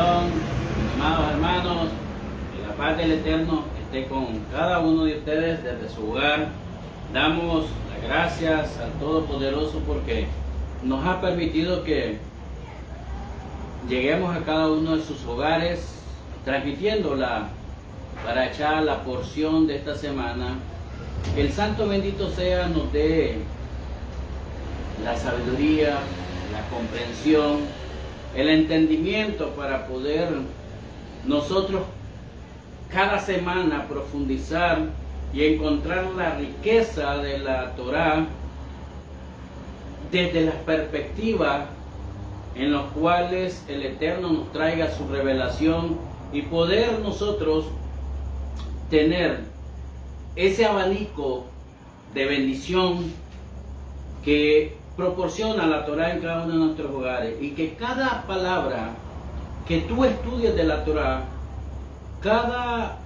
Shalom, mis amados hermanos, que la paz del Eterno esté con cada uno de ustedes desde su hogar. Damos las gracias al Todopoderoso porque nos ha permitido que lleguemos a cada uno de sus hogares transmitiéndola para echar la porción de esta semana. Que el Santo bendito sea nos dé la sabiduría, la comprensión, el entendimiento para poder nosotros cada semana profundizar y encontrar la riqueza de la Torá desde las perspectivas en las cuales el Eterno nos traiga su revelación y poder nosotros tener ese abanico de bendición que proporciona la Torá en cada uno de nuestros hogares, y que cada palabra que tú estudies de la Torá, cada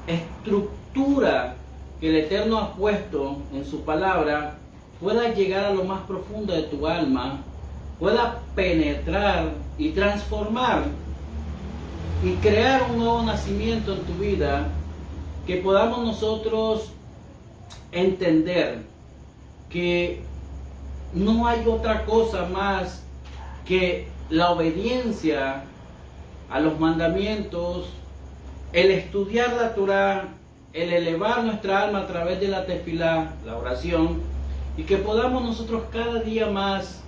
estructura que el Eterno ha puesto en su palabra pueda llegar a lo más profundo de tu alma, pueda penetrar y transformar y crear un nuevo nacimiento en tu vida, que podamos nosotros entender que no hay otra cosa más que la obediencia a los mandamientos, el estudiar la Torá, el elevar nuestra alma a través de la tefilá, la oración, y que podamos nosotros cada día más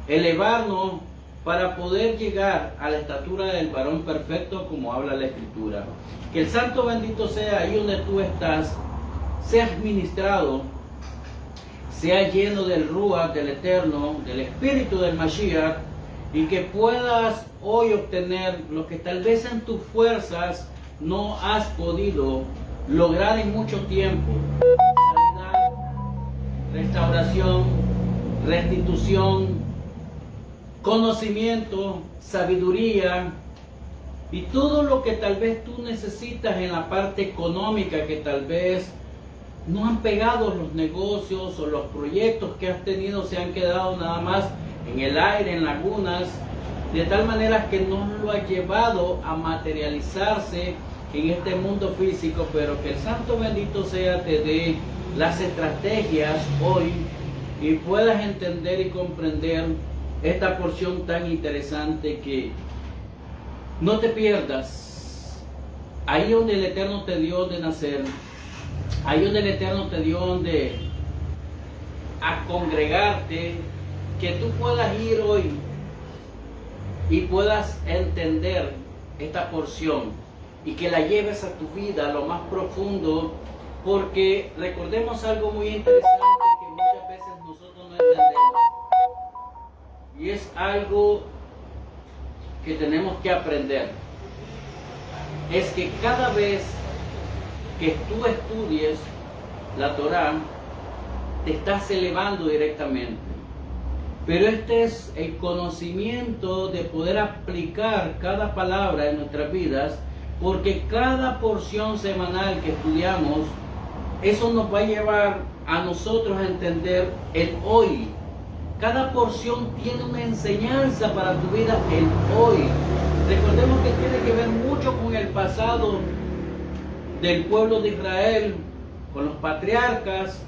elevarnos para poder llegar a la estatura del varón perfecto, como habla la Escritura. Que el Santo bendito sea ahí donde tú estás, seas ministrado, sea lleno del Ruach, del Eterno, del Espíritu del Mashiach, y que puedas hoy obtener lo que tal vez en tus fuerzas no has podido lograr en mucho tiempo: sanidad, restauración, restitución, conocimiento, sabiduría, y todo lo que tal vez tú necesitas en la parte económica, que tal vez no han pegado los negocios o los proyectos que has tenido, se han quedado nada más en el aire, en lagunas, de tal manera que no lo ha llevado a materializarse en este mundo físico. Pero que el Santo bendito sea te dé las estrategias hoy y puedas entender y comprender esta porción tan interesante, que no te pierdas. Ahí donde el Eterno te dio de nacer, ahí donde el Eterno te dio donde a congregarte, que tú puedas ir hoy y puedas entender esta porción y que la lleves a tu vida a lo más profundo, porque recordemos algo muy interesante que muchas veces nosotros no entendemos, y es algo que tenemos que aprender. Es que cada vez que tú estudies la Torá, te estás elevando directamente. Pero este es el conocimiento de poder aplicar cada palabra en nuestras vidas, porque cada porción semanal que estudiamos, eso nos va a llevar a nosotros a entender el hoy. Cada porción tiene una enseñanza para tu vida, el hoy. Recordemos que tiene que ver mucho con el pasado del pueblo de Israel, con los patriarcas,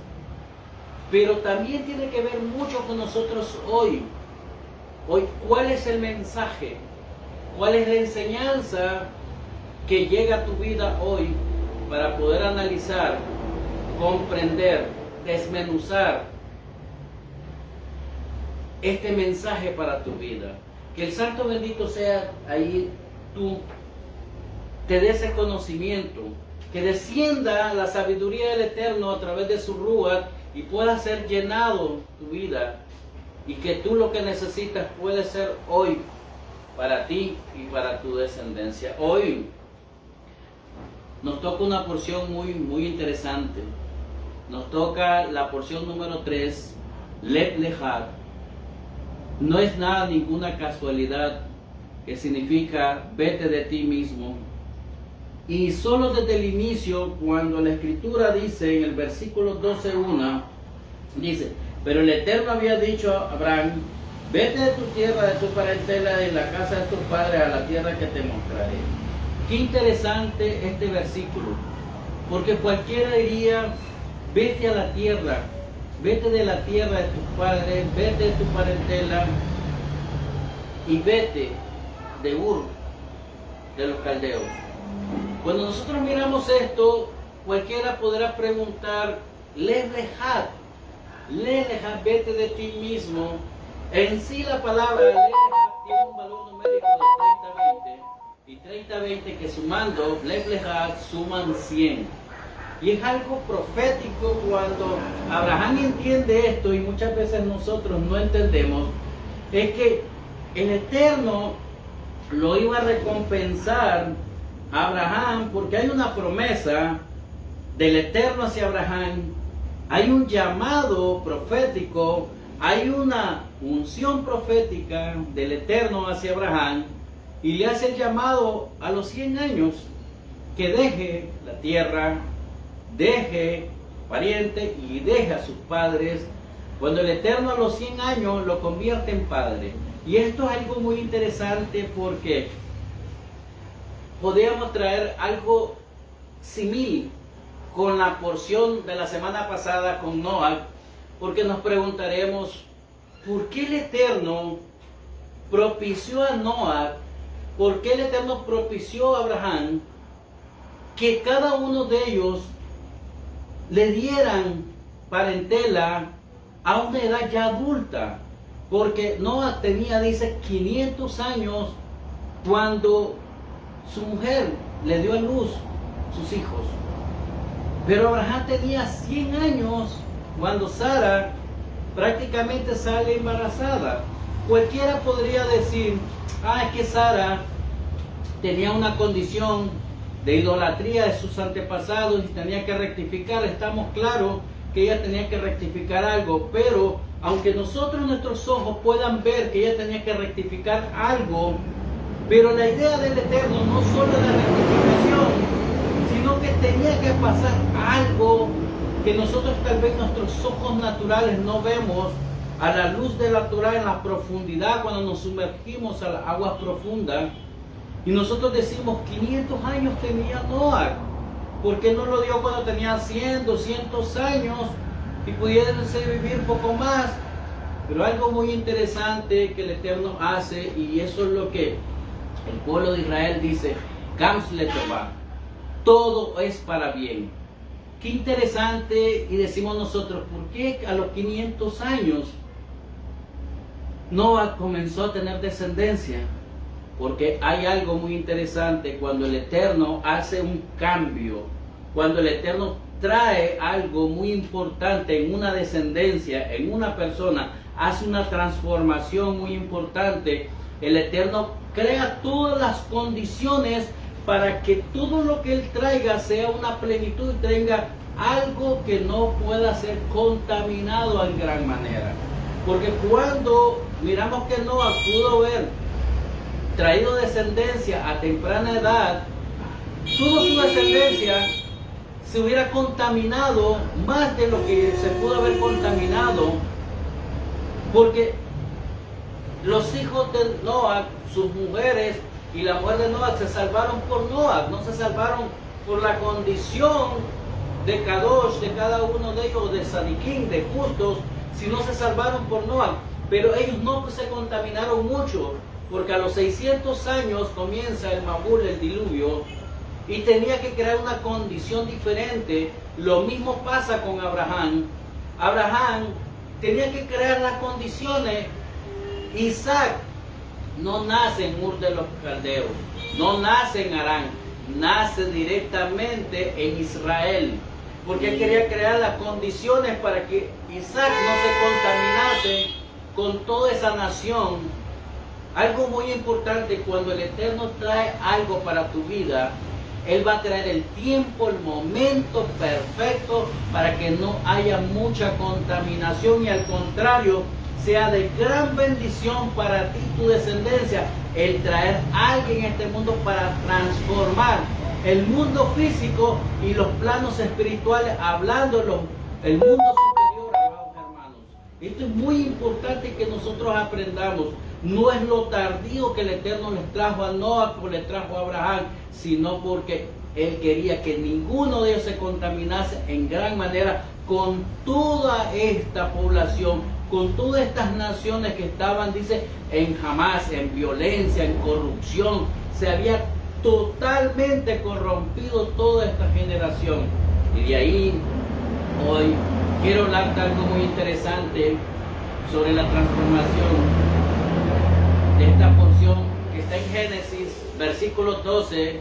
pero también tiene que ver mucho con nosotros hoy. Hoy, ¿cuál es el mensaje? ¿Cuál es la enseñanza que llega a tu vida hoy para poder analizar, comprender, desmenuzar este mensaje para tu vida? Que el Santo bendito sea ahí tú te dé ese conocimiento, que descienda la sabiduría del Eterno a través de su Ruach y pueda ser llenado tu vida, y que tú lo que necesitas puede ser hoy para ti y para tu descendencia. Hoy nos toca una porción muy interesante. Nos toca la porción número 3, Lech Lecha. No es nada, ninguna casualidad, que significa vete de ti mismo. Y solo desde el inicio, cuando la Escritura dice en el versículo 12:1, dice: pero el Eterno había dicho a Abraham: vete de tu tierra, de tu parentela, de la casa de tus padres, a la tierra que te mostraré. Qué interesante este versículo, porque cualquiera diría, vete a la tierra, vete de la tierra de tus padres, vete de tu parentela y vete de Ur, de los caldeos. Cuando nosotros miramos esto, cualquiera podrá preguntar, Lej lejad, vete de ti mismo. En sí la palabra Lej lejad tiene un valor numérico de 30-20, y 30-20 que sumando Lej lejad suman 100. Y es algo profético cuando Abraham entiende esto, y muchas veces nosotros no entendemos, es que el Eterno lo iba a recompensar a Abraham, porque hay una promesa del Eterno hacia Abraham, hay un llamado profético, hay una unción profética del Eterno hacia Abraham, y le hace el llamado a los 100 años que deje la tierra, deje pariente y deje a sus padres, cuando el Eterno a los 100 años lo convierte en padre. Y esto es algo muy interesante, porque podríamos traer algo similar con la porción de la semana pasada con Noah, porque nos preguntaremos, ¿por qué el Eterno propició a Noah? ¿Por qué el Eterno propició a Abraham que cada uno de ellos le dieran parentela a una edad ya adulta? Porque Noah tenía, dice, 500 años cuando su mujer le dio a luz sus hijos. Pero Abraham tenía 100 años cuando Sara prácticamente sale embarazada. Cualquiera podría decir, es que Sara tenía una condición de idolatría de sus antepasados y tenía que rectificar. Estamos claros que ella tenía que rectificar algo, pero aunque nosotros, nuestros ojos puedan ver que ella tenía que rectificar algo, pero la idea del Eterno no solo la rectificación, sino que tenía que pasar algo que nosotros tal vez nuestros ojos naturales no vemos a la luz de la Torah en la profundidad, cuando nos sumergimos a las aguas profundas. Y nosotros decimos, 500 años tenía Noah. ¿Por qué no lo dio cuando tenía 100, 200 años y pudiese vivir un poco más? Pero algo muy interesante que el Eterno hace, y eso es lo que el pueblo de Israel dice, Gams letová, todo es para bien. Qué interesante, y decimos nosotros, ¿por qué a los 500 años Noah comenzó a tener descendencia? Porque hay algo muy interesante cuando el Eterno hace un cambio, cuando el Eterno trae algo muy importante en una descendencia, en una persona, hace una transformación muy importante. El Eterno crea todas las condiciones para que todo lo que Él traiga sea una plenitud y tenga algo que no pueda ser contaminado en gran manera. Porque cuando miramos que Noah pudo ver traído descendencia a temprana edad, toda su descendencia se hubiera contaminado más de lo que se pudo haber contaminado, porque los hijos de Noah, sus mujeres y la mujer de Noah se salvaron por Noah, no se salvaron por la condición de Kadosh de cada uno de ellos, de Sadiquín, de justos, sino se salvaron por Noah. Pero ellos no se contaminaron mucho, porque a los 600 años comienza el Mabul, el diluvio, y tenía que crear una condición diferente. Lo mismo pasa con Abraham. Abraham tenía que crear las condiciones. Isaac no nace en Ur de los Caldeos, no nace en Harán, nace directamente en Israel, porque él quería crear las condiciones para que Isaac no se contaminase con toda esa nación. Algo muy importante, cuando el Eterno trae algo para tu vida, Él va a traer el tiempo, el momento perfecto para que no haya mucha contaminación, y al contrario, sea de gran bendición para ti y tu descendencia el traer a alguien en este mundo para transformar el mundo físico y los planos espirituales, hablando el mundo superior, amados hermanos. Esto es muy importante que nosotros aprendamos. No es lo tardío que el Eterno les trajo a Noah, o le trajo a Abraham, sino porque Él quería que ninguno de ellos se contaminase en gran manera con toda esta población, con todas estas naciones que estaban, dice, en Hamás, en violencia, en corrupción. Se había totalmente corrompido toda esta generación. Y de ahí, hoy, quiero hablar de algo muy interesante sobre la transformación de esta porción que está en Génesis, versículo 12,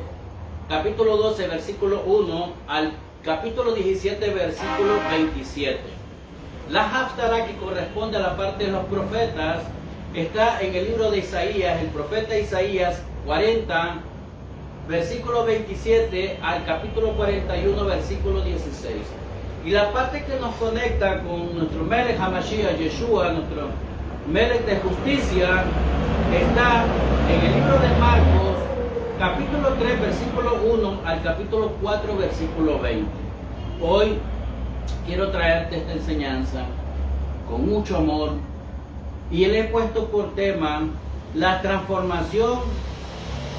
capítulo 12, versículo 1, al capítulo 17, versículo 27. La Haftarah, que corresponde a la parte de los profetas, está en el libro de Isaías, el profeta Isaías 40, versículo 27 al capítulo 41, versículo 16. Y la parte que nos conecta con nuestro Melech HaMashiach, Yeshua, nuestro Melech de justicia, está en el libro de Marcos, capítulo 3, versículo 1 al capítulo 4, versículo 20. Hoy quiero traerte esta enseñanza con mucho amor y le he puesto por tema la transformación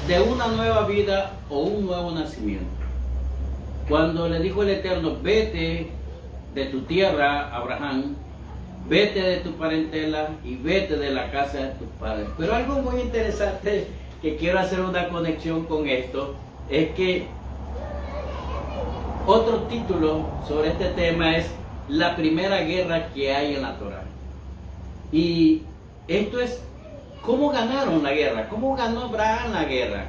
de una nueva vida o un nuevo nacimiento. Cuando le dijo el Eterno, vete de tu tierra, Abraham, vete de tu parentela y vete de la casa de tus padres. Pero algo muy interesante que quiero hacer una conexión con esto es que otro título sobre este tema es la primera guerra que hay en la Torah. Y esto es cómo ganaron la guerra, cómo ganó Abraham la guerra.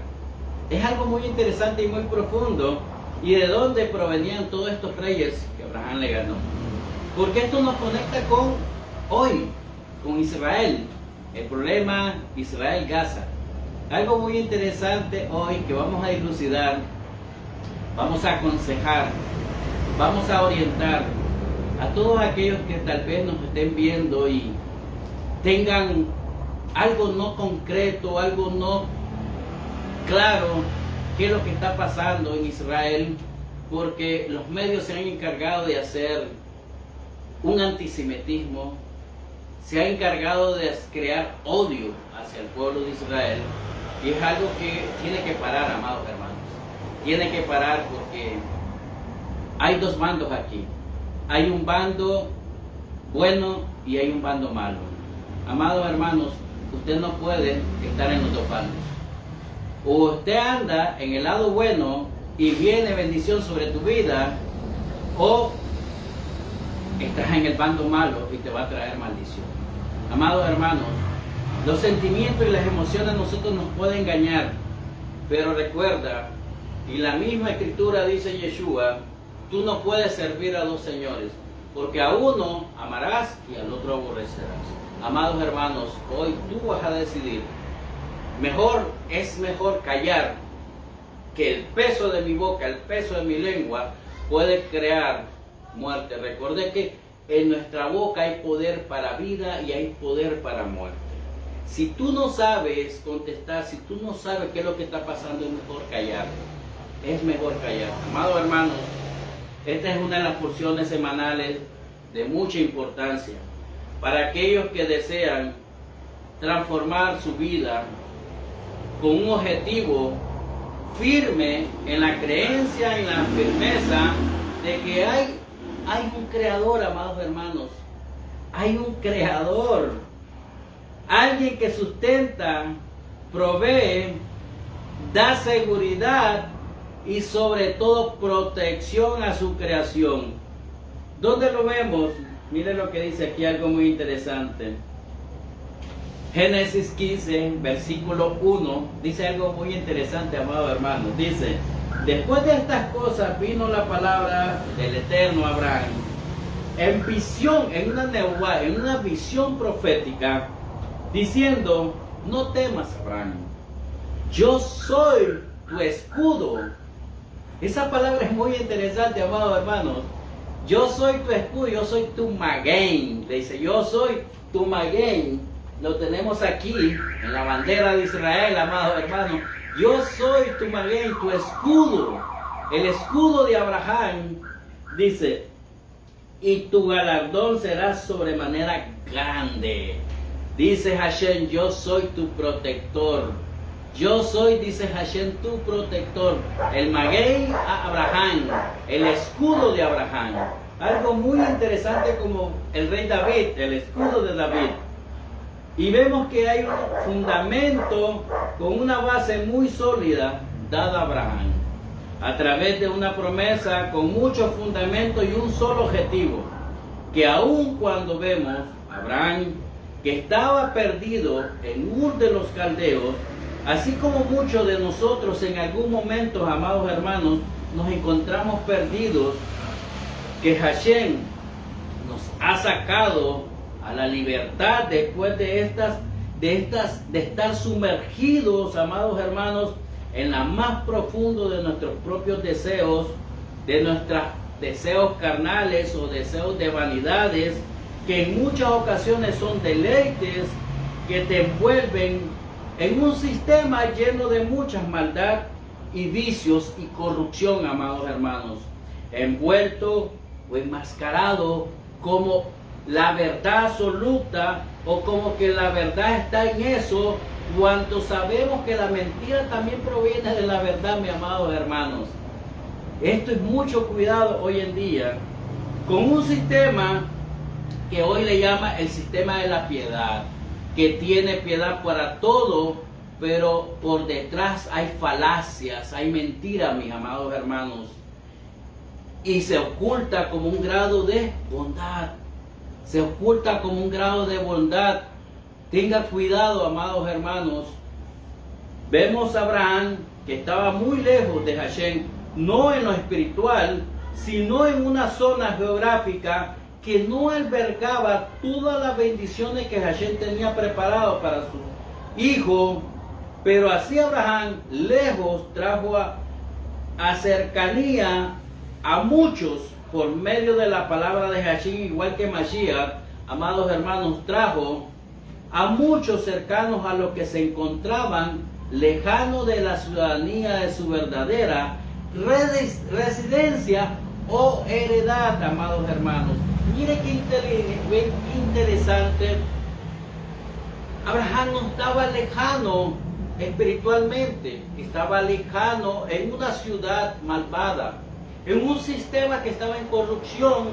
Es algo muy interesante y muy profundo. ¿Y de dónde provenían todos estos reyes que Abraham le ganó? Porque esto nos conecta con hoy, con Israel. El problema Israel-Gaza. Algo muy interesante hoy que vamos a dilucidar, vamos a aconsejar, vamos a orientar a todos aquellos que tal vez nos estén viendo y tengan algo no concreto, algo no claro, qué es lo que está pasando en Israel, porque los medios se han encargado de hacer un antisemitismo, se ha encargado de crear odio hacia el pueblo de Israel, y es algo que tiene que parar, amados hermanos. Tiene que parar porque hay dos bandos aquí. Hay un bando bueno y hay un bando malo. Amados hermanos, usted no puede estar en los dos bandos. O usted anda en el lado bueno y viene bendición sobre tu vida, o estás en el bando malo y te va a traer maldición. Amados hermanos, los sentimientos y las emociones a nosotros nos pueden engañar, pero recuerda, y la misma escritura dice Yeshua, tú no puedes servir a dos señores, porque a uno amarás y al otro aborrecerás. Amados hermanos, hoy tú vas a decidir. Es mejor callar, que el peso de mi boca, el peso de mi lengua puede crear muerte. Recordé que en nuestra boca hay poder para vida y hay poder para muerte. Si tú no sabes contestar, si tú no sabes qué es lo que está pasando, es mejor callar. Es mejor callar. Amados hermanos, esta es una de las porciones semanales de mucha importancia para aquellos que desean transformar su vida con un objetivo firme en la creencia, en la firmeza de que hay un creador, amados hermanos. Hay un creador. Alguien que sustenta, provee, da seguridad y sobre todo protección a su creación. ¿Dónde lo vemos? Miren lo que dice aquí, algo muy interesante. Génesis 15, versículo 1, dice algo muy interesante, amados hermanos. Dice, después de estas cosas vino la palabra del Eterno a Abraham en visión, en una visión profética, diciendo, no temas, Abraham, yo soy tu escudo. Esa palabra es muy interesante, amados hermanos. Yo soy tu escudo, yo soy tu magén. Dice, yo soy tu magén. Lo tenemos aquí en la bandera de Israel, amados hermanos. Yo soy tu magén, tu escudo. El escudo de Abraham, dice, y tu galardón será sobremanera grande. Dice Hashem, yo soy tu protector. Yo soy, dice Hashem, tu protector. El maguey a Abraham, el escudo de Abraham. Algo muy interesante como el rey David, el escudo de David. Y vemos que hay un fundamento con una base muy sólida dada a Abraham, a través de una promesa con mucho fundamento y un solo objetivo, que aun cuando vemos a Abraham que estaba perdido en Ur de los Caldeos, así como muchos de nosotros en algún momento, amados hermanos, nos encontramos perdidos, que Hashem nos ha sacado a la libertad después de estar sumergidos, amados hermanos, en la más profundo de nuestros propios deseos, de nuestros deseos carnales o deseos de vanidades, que en muchas ocasiones son deleites que te envuelven en un sistema lleno de mucha maldad y vicios y corrupción, amados hermanos, envuelto o enmascarado como la verdad absoluta, o como que la verdad está en eso, cuando sabemos que la mentira también proviene de la verdad, mis amados hermanos. Esto es mucho cuidado hoy en día con un sistema que hoy le llama el sistema de la piedad, que tiene piedad para todo, pero por detrás hay falacias, hay mentiras, mis amados hermanos, y se oculta como un grado de bondad. Se oculta como un grado de bondad. Tenga cuidado, amados hermanos. Vemos a Abraham que estaba muy lejos de Hashem, no en lo espiritual, sino en una zona geográfica que no albergaba todas las bendiciones que Hashem tenía preparado para su hijo. Pero así Abraham, lejos, trajo a cercanía a muchos por medio de la palabra de Hashem, igual que Mashiach, amados hermanos, trajo a muchos cercanos a los que se encontraban lejanos de la ciudadanía de su verdadera residencia o heredad, amados hermanos. Mire qué interesante. Abraham no estaba lejano espiritualmente, estaba lejano en una ciudad malvada, en un sistema que estaba en corrupción,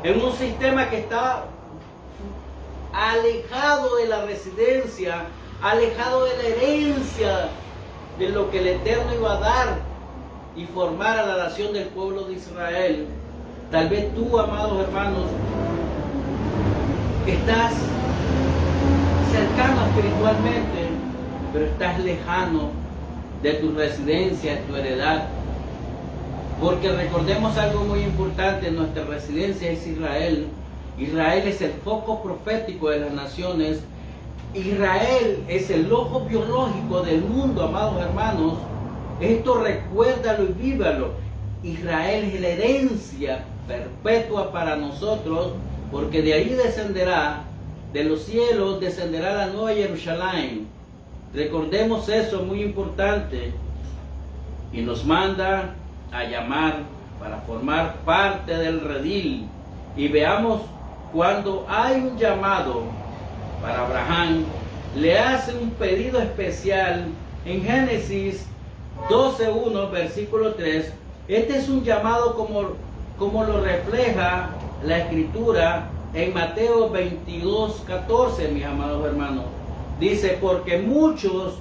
en un sistema que estaba alejado de la residencia, alejado de la herencia, de lo que el Eterno iba a dar y formar a la nación del pueblo de Israel. Tal vez tú, amados hermanos, estás cercano espiritualmente, pero estás lejano de tu residencia, de tu heredad. Porque recordemos algo muy importante: nuestra residencia es Israel. Israel es el foco profético de las naciones. Israel es el ojo biológico del mundo, amados hermanos. Esto recuérdalo y vívalo. Israel es la herencia perpetua para nosotros, porque de ahí descenderá, de los cielos descenderá la nueva Jerusalén. Recordemos eso, muy importante. Y nos manda a llamar para formar parte del redil. Y veamos, cuando hay un llamado para Abraham, le hace un pedido especial en Génesis 12:1, versículo 3. Este es un llamado como lo refleja la escritura en Mateo 22:14, mis amados hermanos. Dice: porque muchos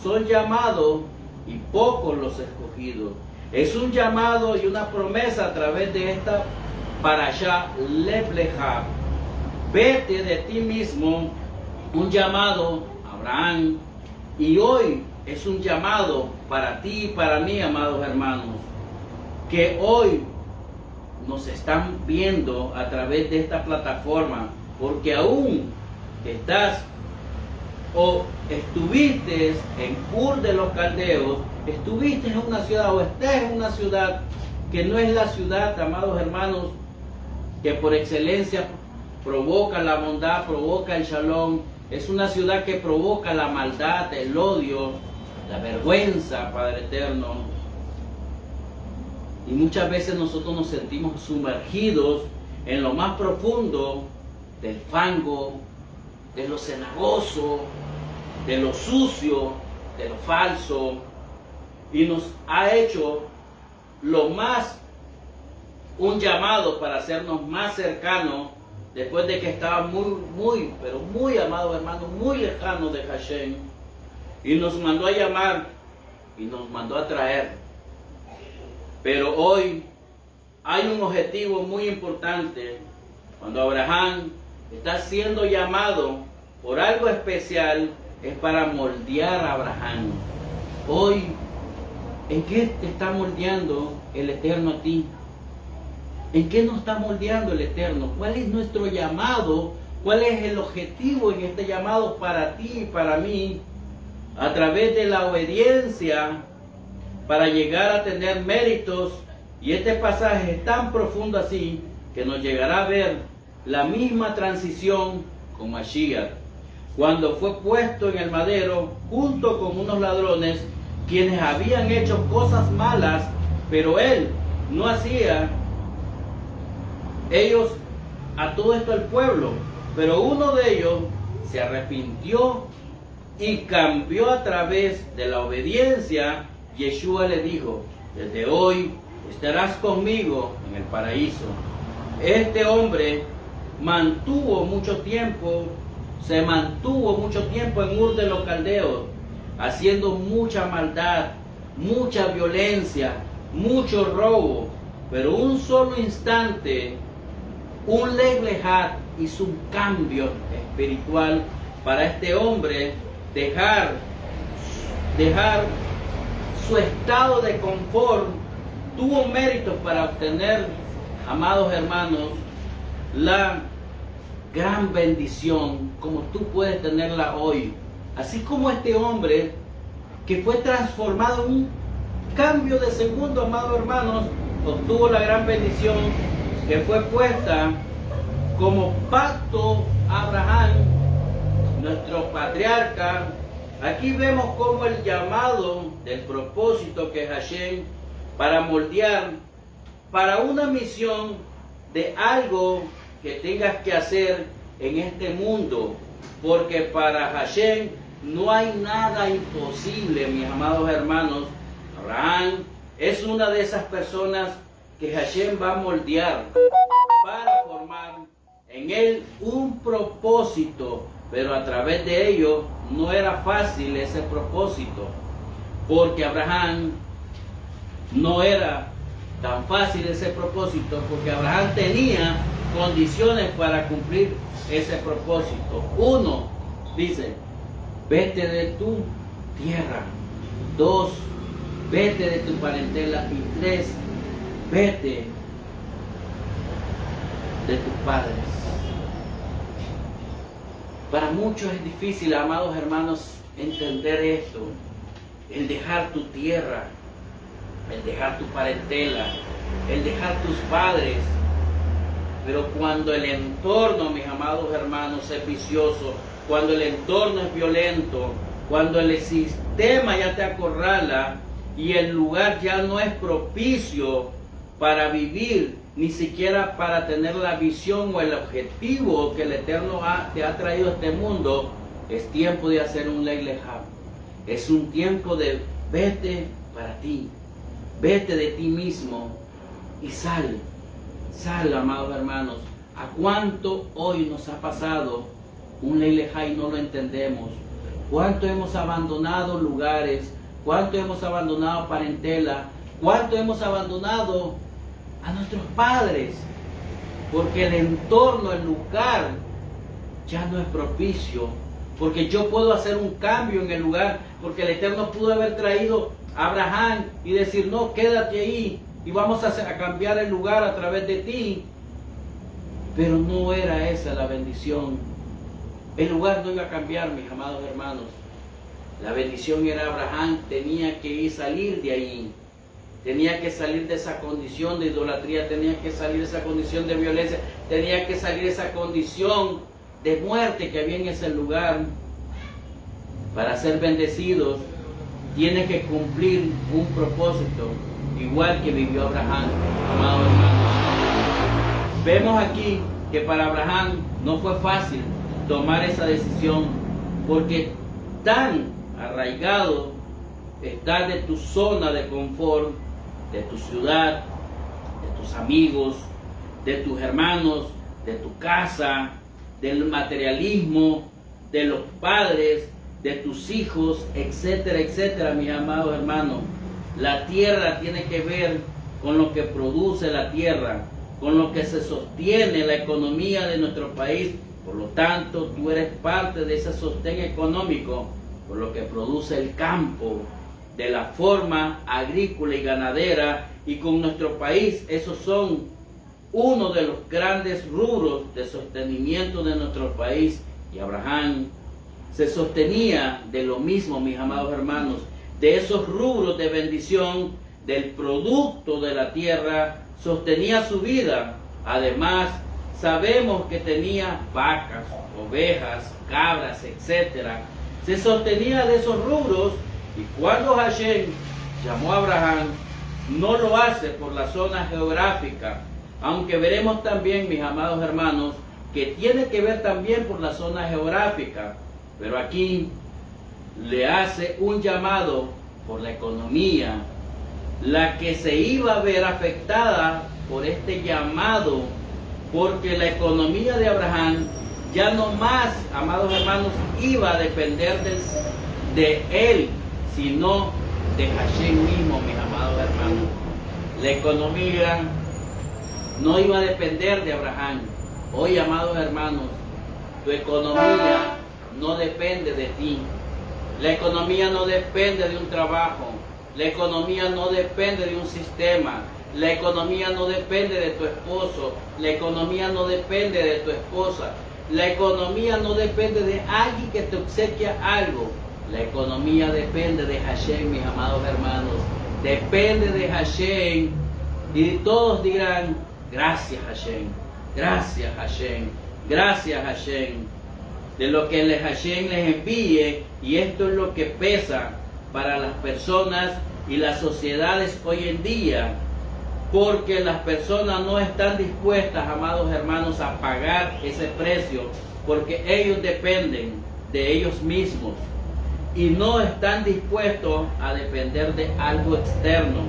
son llamados y pocos los escogidos. Es un llamado y una promesa a través de esta parashá, Lech Lecha. Vete de ti mismo, un llamado a Abraham, y hoy es un llamado para ti y para mí, amados hermanos, que hoy nos están viendo a través de esta plataforma, porque aún estás o estuviste en Ur de los Caldeos, estuviste en una ciudad o estás en una ciudad que no es la ciudad, amados hermanos, que por excelencia provoca la bondad, provoca el shalom. Es una ciudad que provoca la maldad, el odio, la vergüenza, Padre eterno. Y muchas veces nosotros nos sentimos sumergidos en lo más profundo del fango, de lo cenagoso, de lo sucio, de lo falso, y nos ha hecho un llamado para hacernos más cercanos, después de que estaba pero muy, amados hermanos, muy lejanos de Hashem, y nos mandó a llamar y nos mandó a traer. Pero hoy hay un objetivo muy importante. Cuando Abraham está siendo llamado por algo especial, es para moldear a Abraham. Hoy, ¿en qué te está moldeando el Eterno a ti? ¿En qué nos está moldeando el Eterno? ¿Cuál es nuestro llamado? ¿Cuál es el objetivo en este llamado para ti y para mí? A través de la obediencia, para llegar a tener méritos. Y este pasaje es tan profundo así, que nos llegará a ver la misma transición con Mashiach, cuando fue puesto en el madero junto con unos ladrones, quienes habían hecho cosas malas, pero él no hacía ellos a todo esto al pueblo, pero uno de ellos se arrepintió y cambió a través de la obediencia. Yeshua le dijo: desde hoy estarás conmigo en el paraíso. Este hombre se mantuvo mucho tiempo en Ur de los Caldeos, haciendo mucha maldad, mucha violencia, mucho robo, pero un solo instante, un Lech Lehat hizo un cambio espiritual para este hombre, dejar su estado de confort. Tuvo méritos para obtener, amados hermanos, la gran bendición como tú puedes tenerla hoy. Así como este hombre que fue transformado en un cambio de segundo, amados hermanos, obtuvo la gran bendición que fue puesta como pacto a Abraham, nuestro patriarca. Aquí vemos como el llamado del propósito que Hashem, para moldear para una misión de algo que tengas que hacer en este mundo, porque para Hashem no hay nada imposible, mis amados hermanos. Abraham es una de esas personas que Hashem va a moldear para formar en él un propósito, pero a través de ello no era fácil ese propósito, porque Abraham no era tan fácil ese propósito, porque Abraham tenía condiciones para cumplir ese propósito. Uno, dice: vete de tu tierra. Dos, vete de tu parentela. Y tres, vete de tus padres. Para muchos es difícil, amados hermanos, entender esto. El dejar tu tierra, el dejar tu parentela, el dejar tus padres. Pero cuando el entorno, mis amados hermanos, es vicioso, cuando el entorno es violento, cuando el sistema ya te acorrala y el lugar ya no es propicio para vivir, ni siquiera para tener la visión o el objetivo que el Eterno te ha traído a este mundo, es tiempo de hacer un Lech Lehat. Es un tiempo de vete para ti, vete de ti mismo y sal, amados hermanos. ¿A cuánto hoy nos ha pasado un Lech Lehat y no lo entendemos? ¿Cuánto hemos abandonado lugares? ¿Cuánto hemos abandonado parentela? ¿Cuánto hemos abandonado a nuestros padres? Porque el entorno, el lugar, ya no es propicio. Porque yo puedo hacer un cambio en el lugar, porque el Eterno pudo haber traído a Abraham y decir: no, quédate ahí y vamos a cambiar el lugar a través de ti. Pero no era esa la bendición. El lugar no iba a cambiar, mis amados hermanos. La bendición era Abraham, tenía que salir de ahí. Tenía que salir de esa condición de idolatría, tenía que salir de esa condición de violencia, tenía que salir de esa condición de muerte que había en ese lugar. Para ser bendecidos, tiene que cumplir un propósito, igual que vivió Abraham, amado hermano. Vemos aquí que para Abraham no fue fácil tomar esa decisión, porque tan arraigado está de tu zona de confort, de tu ciudad, de tus amigos, de tus hermanos, de tu casa, del materialismo, de los padres, de tus hijos, etcétera, etcétera, mis amados hermanos. La tierra tiene que ver con lo que produce la tierra, con lo que se sostiene la economía de nuestro país. Por lo tanto, tú eres parte de ese sostén económico, por lo que produce el campo, de la forma agrícola y ganadera, y con nuestro país, esos son uno de los grandes rubros de sostenimiento de nuestro país. Y Abraham se sostenía de lo mismo, mis amados hermanos, de esos rubros de bendición, del producto de la tierra, sostenía su vida. Además, sabemos que tenía vacas, ovejas, cabras, etcétera. Se sostenía de esos rubros, y cuando Hashem llamó a Abraham, no lo hace por la zona geográfica, aunque veremos también, mis amados hermanos, que tiene que ver también por la zona geográfica, pero aquí le hace un llamado por la economía, la que se iba a ver afectada por este llamado, porque la economía de Abraham ya no más, amados hermanos, iba a depender de él, sino de Hashem mismo, mis amados hermanos. La economía no iba a depender de Abraham. Hoy, amados hermanos, tu economía no depende de ti. La economía no depende de un trabajo. La economía no depende de un sistema. La economía no depende de tu esposo. La economía no depende de tu esposa. La economía no depende de alguien que te obsequia algo. La economía depende de Hashem, mis amados hermanos. Depende de Hashem. Y todos dirán, gracias Hashem, gracias Hashem, gracias Hashem. De lo que Hashem les envíe, y esto es lo que pesa para las personas y las sociedades hoy en día, porque las personas no están dispuestas, amados hermanos, a pagar ese precio, porque ellos dependen de ellos mismos y no están dispuestos a depender de algo externo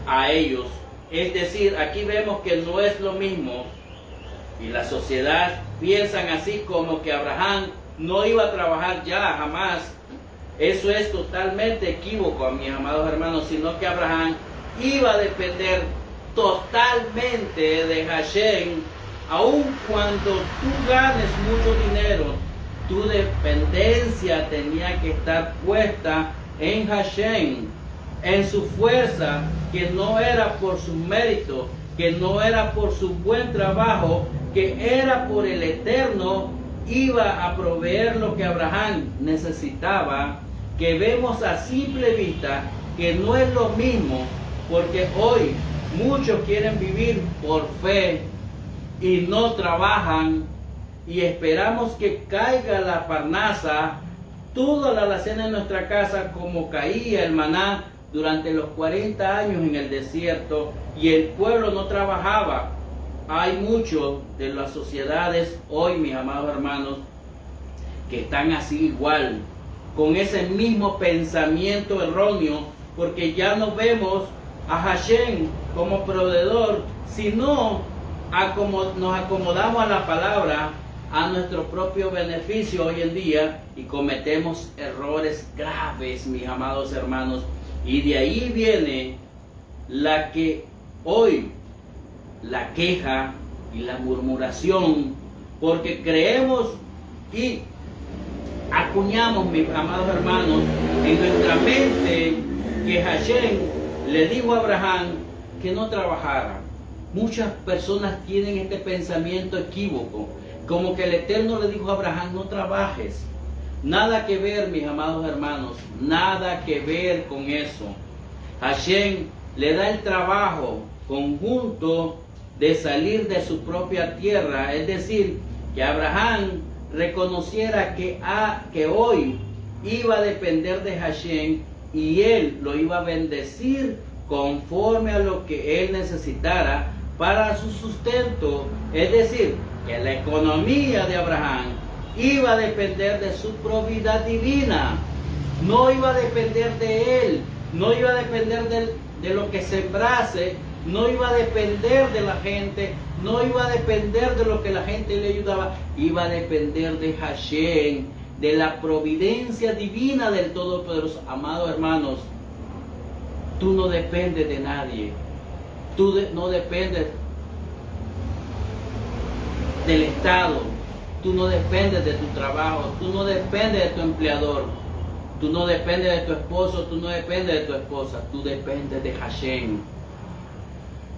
a ellos. Es decir, aquí vemos que no es lo mismo, y la sociedad piensan así como que Abraham no iba a trabajar ya, jamás. Eso es totalmente equívoco, mis amados hermanos, sino que Abraham iba a depender totalmente de Hashem, aun cuando tú ganes mucho dinero. Tu dependencia tenía que estar puesta en Hashem, en su fuerza, que no era por su mérito, que no era por su buen trabajo, que era por el Eterno. Iba a proveer lo que Abraham necesitaba, que vemos a simple vista que no es lo mismo, porque hoy muchos quieren vivir por fe y no trabajan, y esperamos que caiga la parnasa, toda la alacena en nuestra casa, como caía el maná durante los 40 años en el desierto, y el pueblo no trabajaba. Hay muchos de las sociedades hoy, mis amados hermanos, que están así igual, con ese mismo pensamiento erróneo, porque ya no vemos a Hashem como proveedor, sino nos acomodamos a la palabra, a nuestro propio beneficio hoy en día, y cometemos errores graves, mis amados hermanos. Y de ahí viene la queja y la murmuración, porque creemos y acuñamos, mis amados hermanos, en nuestra mente que Hashem le dijo a Abraham que no trabajara. Muchas personas tienen este pensamiento equívoco, como que el Eterno le dijo a Abraham, no trabajes. Nada que ver, mis amados hermanos, nada que ver con eso. Hashem le da el trabajo conjunto de salir de su propia tierra, es decir, que Abraham reconociera que hoy iba a depender de Hashem, y él lo iba a bendecir conforme a lo que él necesitara, para su sustento. Es decir, que la economía de Abraham iba a depender de su probidad divina. No iba a depender de él, no iba a depender de lo que sembrase, no iba a depender de la gente, no iba a depender de lo que la gente le ayudaba, iba a depender de Hashem, de la providencia divina del Todopoderoso. Amados hermanos, tú no dependes de nadie, no dependes del Estado, tú no dependes de tu trabajo, tú no dependes de tu empleador, tú no dependes de tu esposo, tú no dependes de tu esposa, tú dependes de Hashem.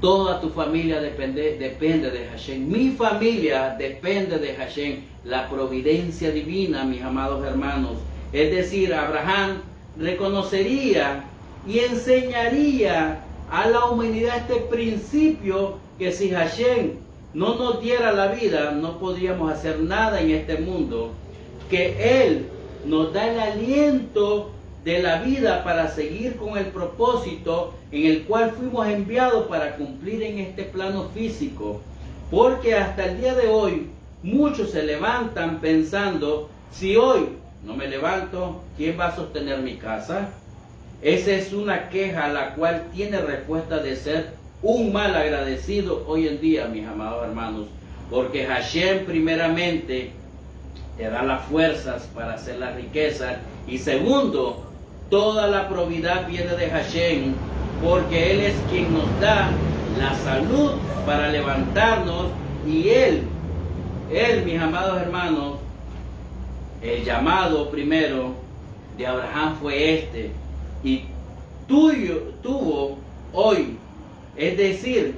Toda tu familia depende de Hashem. Mi familia depende de Hashem, la providencia divina, mis amados hermanos. Es decir, Abraham reconocería y enseñaría a la humanidad este principio, que si Hashem no nos diera la vida, no podríamos hacer nada en este mundo, que Él nos da el aliento de la vida para seguir con el propósito en el cual fuimos enviados para cumplir en este plano físico. Porque hasta el día de hoy muchos se levantan pensando, si hoy no me levanto, ¿quién va a sostener mi casa? Esa es una queja a la cual tiene respuesta de ser un mal agradecido hoy en día, mis amados hermanos, porque Hashem primeramente te da las fuerzas para hacer la riqueza, y segundo, toda la probidad viene de Hashem, porque Él es quien nos da la salud para levantarnos, y Él, mis amados hermanos, el llamado primero de Abraham fue este, y tuvo hoy, es decir,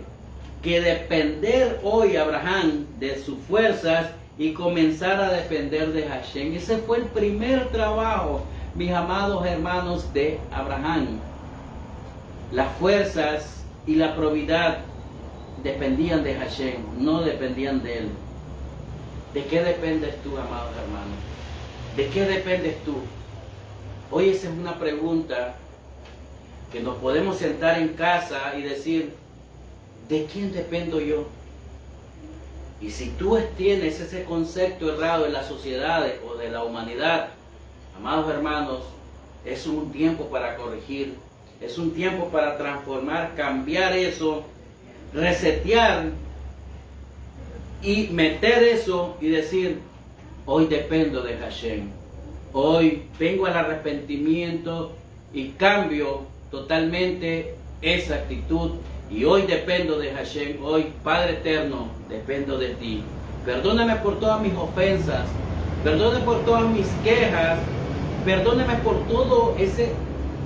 que depender hoy Abraham de sus fuerzas y comenzar a depender de Hashem. Ese fue el primer trabajo, mis amados hermanos, de Abraham. Las fuerzas y la probidad dependían de Hashem, no dependían de él. ¿De qué dependes tú, amados hermanos? ¿De qué dependes tú? Hoy esa es una pregunta que nos podemos sentar en casa y decir, ¿de quién dependo yo? Y si tú tienes ese concepto errado en la sociedad o de la humanidad, amados hermanos, es un tiempo para corregir, es un tiempo para transformar, cambiar eso, resetear y meter eso y decir, hoy dependo de Hashem, hoy vengo al arrepentimiento y cambio totalmente esa actitud, y hoy dependo de Hashem. Hoy, Padre eterno, dependo de ti. Perdóname por todas mis ofensas, perdóname por todas mis quejas, perdóname por todo ese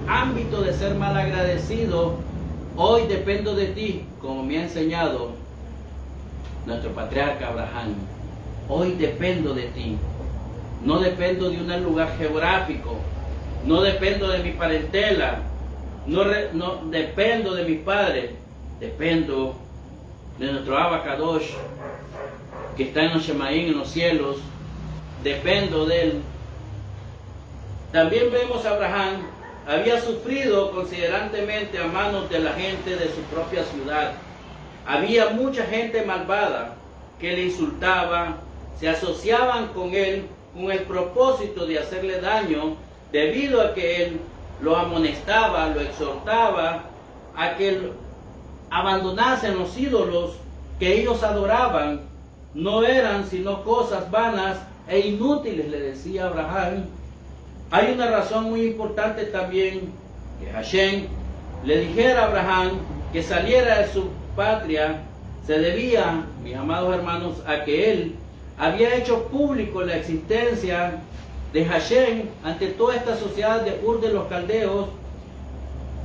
ámbito de ser mal agradecido. Hoy dependo de ti, como me ha enseñado nuestro patriarca Abraham. Hoy dependo de ti. No dependo de un lugar geográfico, no dependo de mi parentela, no dependo de mis padres, dependo de nuestro Abba Kadosh, que está en los Shemaim, en los cielos, dependo de él. También vemos a Abraham, había sufrido considerantemente a manos de la gente de su propia ciudad. Había mucha gente malvada que le insultaba, se asociaban con él con el propósito de hacerle daño, debido a que él lo amonestaba, lo exhortaba a que abandonasen los ídolos que ellos adoraban. No eran sino cosas vanas e inútiles, le decía Abraham. Hay una razón muy importante también, que Hashem le dijera a Abraham que saliera de su patria, se debía, mis amados hermanos, a que él había hecho público la existencia de Hashem ante toda esta sociedad de Ur de los Caldeos,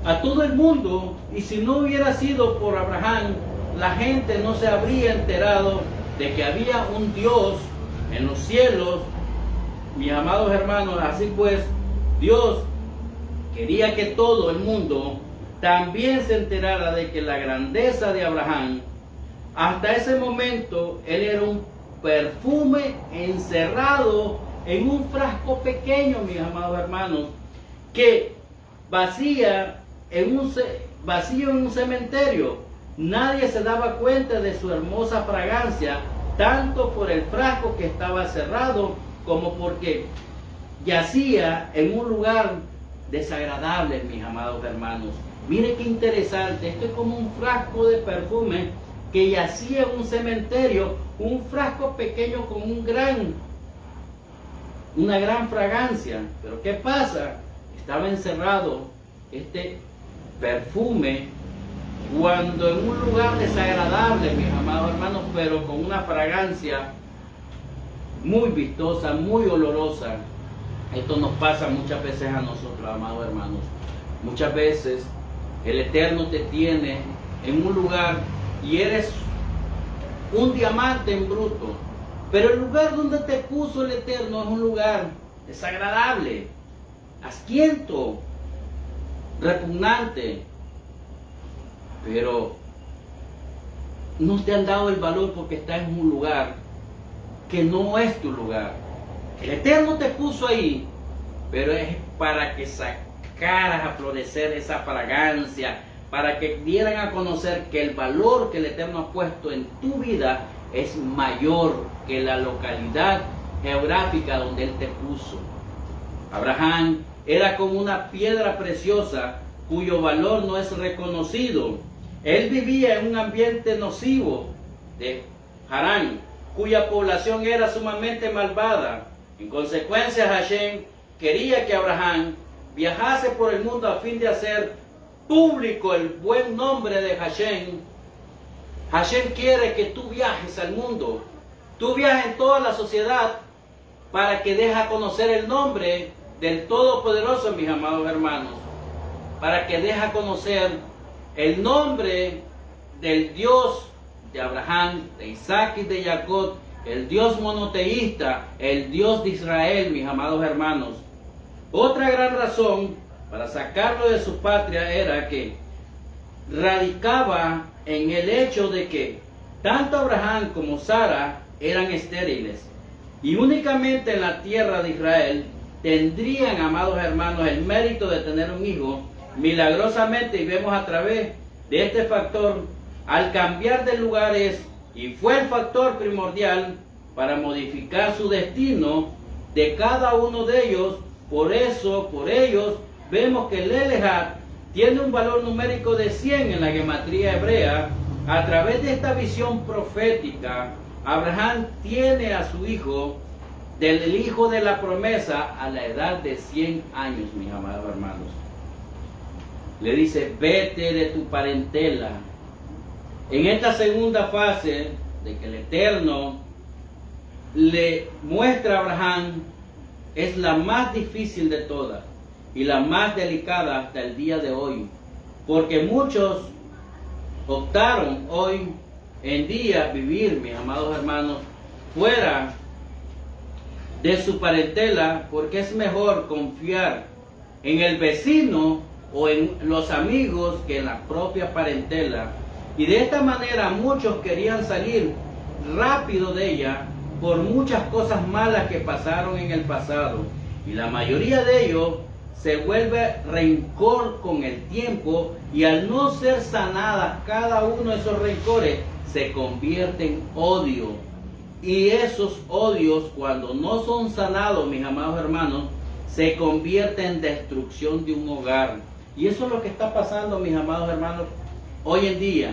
a todo el mundo. Y si no hubiera sido por Abraham, la gente no se habría enterado de que había un Dios en los cielos, mis amados hermanos. Así pues, Dios quería que todo el mundo también se enterara de que la grandeza de Abraham, hasta ese momento, él era un perfume encerrado en un frasco pequeño, mis amados hermanos, que vacío en un cementerio, Nadie se daba cuenta de su hermosa fragancia, tanto por el frasco que estaba cerrado, como porque yacía en un lugar desagradable, mis amados hermanos. Mire qué interesante, esto es como un frasco de perfume que yacía en un cementerio, un frasco pequeño con una gran fragancia. Pero ¿qué pasa? Estaba encerrado este perfume cuando en un lugar desagradable, mis amados hermanos, pero con una fragancia muy vistosa, muy olorosa. Esto nos pasa muchas veces a nosotros, amados hermanos. Muchas veces el Eterno te tiene en un lugar y eres un diamante en bruto, pero el lugar donde te puso el Eterno es un lugar desagradable, asquiento, repugnante, pero no te han dado el valor porque estás en un lugar que no es tu lugar. El Eterno te puso ahí, pero es para que sacaras a florecer esa fragancia, para que dieran a conocer que el valor que el Eterno ha puesto en tu vida es mayor que la localidad geográfica donde Él te puso. Abraham era como una piedra preciosa cuyo valor no es reconocido. Él vivía en un ambiente nocivo de Harán, cuya población era sumamente malvada. En consecuencia, Hashem quería que Abraham viajase por el mundo a fin de hacer público el buen nombre de Hashem. Hashem quiere que tú viajes al mundo, tú viajes en toda la sociedad para que dejes a conocer el nombre del Todopoderoso, mis amados hermanos, para que dejes a conocer el nombre del Dios de Abraham, de Isaac y de Jacob, el Dios monoteísta, el Dios de Israel, mis amados hermanos. Otra gran razón para sacarlo de su patria era que radicaba en el hecho de que tanto Abraham como Sara eran estériles y únicamente en la tierra de Israel tendrían, amados hermanos, el mérito de tener un hijo milagrosamente, y vemos a través de este factor al cambiar de lugares, y fue el factor primordial para modificar su destino de cada uno de ellos. Por ellos vemos que el Elehat tiene un valor numérico de 100 en la gematría hebrea. A través de esta visión profética, Abraham tiene a su hijo, del hijo de la promesa, a la edad de 100 años, mis amados hermanos. Le dice, vete de tu parentela. En esta segunda fase de que el Eterno le muestra a Abraham, es la más difícil de todas y la más delicada hasta el día de hoy, porque muchos optaron hoy en día vivir, mis amados hermanos, fuera de su parentela, porque es mejor confiar en el vecino o en los amigos que en la propia parentela. Y de esta manera muchos querían salir rápido de ella por muchas cosas malas que pasaron en el pasado. Y la mayoría de ellos se vuelve rencor con el tiempo, y al no ser sanadas cada uno de esos rencores se convierte en odio. Y esos odios, cuando no son sanados, mis amados hermanos, se convierte en destrucción de un hogar. Y eso es lo que está pasando, mis amados hermanos, hoy en día.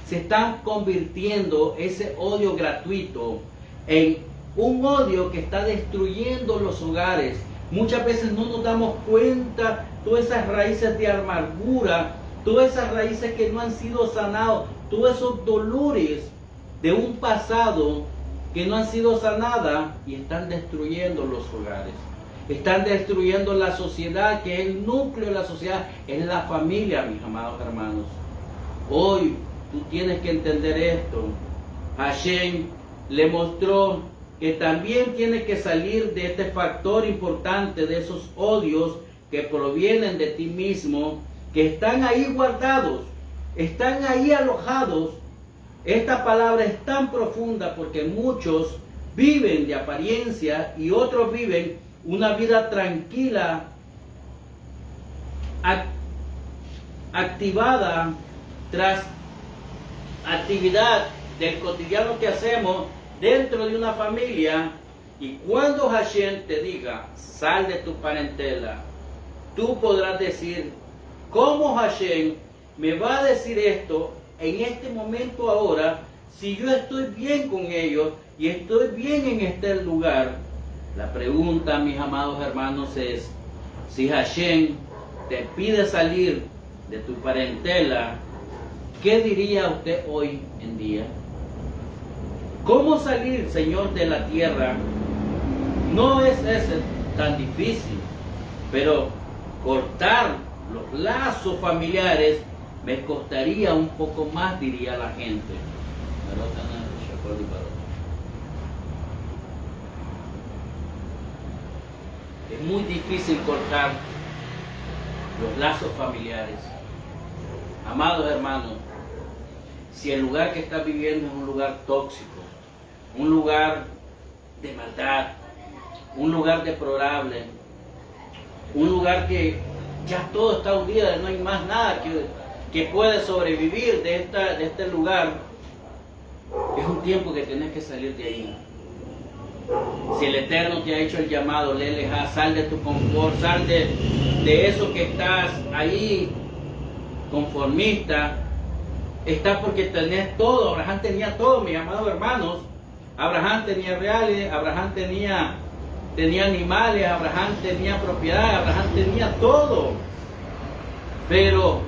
Se están convirtiendo ese odio gratuito en un odio que está destruyendo los hogares. Muchas veces no nos damos cuenta todas esas raíces de amargura, todas esas raíces que no han sido sanados, todos esos dolores de un pasado que no han sido sanadas, y están destruyendo los hogares. Están destruyendo la sociedad, que es el núcleo de la sociedad, es la familia, mis amados hermanos. Hoy tú tienes que entender esto. Hashem le mostró que también tiene que salir de este factor importante, de esos odios que provienen de ti mismo, que están ahí guardados, están ahí alojados. Esta palabra es tan profunda porque muchos viven de apariencia y otros viven una vida tranquila, activada tras actividad del cotidiano que hacemos dentro de una familia, y cuando Hashem te diga, sal de tu parentela, tú podrás decir, ¿cómo Hashem me va a decir esto en este momento ahora, si yo estoy bien con ellos y estoy bien en este lugar? La pregunta, mis amados hermanos, es, si Hashem te pide salir de tu parentela, ¿qué diría usted hoy en día? ¿Cómo salir, Señor, de la tierra? No es ese tan difícil, pero cortar los lazos familiares me costaría un poco más, diría la gente. Es muy difícil cortar los lazos familiares. Amados hermanos, si el lugar que estás viviendo es un lugar tóxico, un lugar de maldad, un lugar deplorable, un lugar que ya todo está hundido, no hay más nada que puede sobrevivir de este lugar, es un tiempo que tienes que salir de ahí. Si el Eterno te ha hecho el llamado, sal de tu confort, sal de eso que estás ahí conformista, estás porque tenés todo. Abraham tenía todo, mis amados hermanos. Abraham tenía reales, Abraham tenía animales, Abraham tenía propiedad, Abraham tenía todo. Pero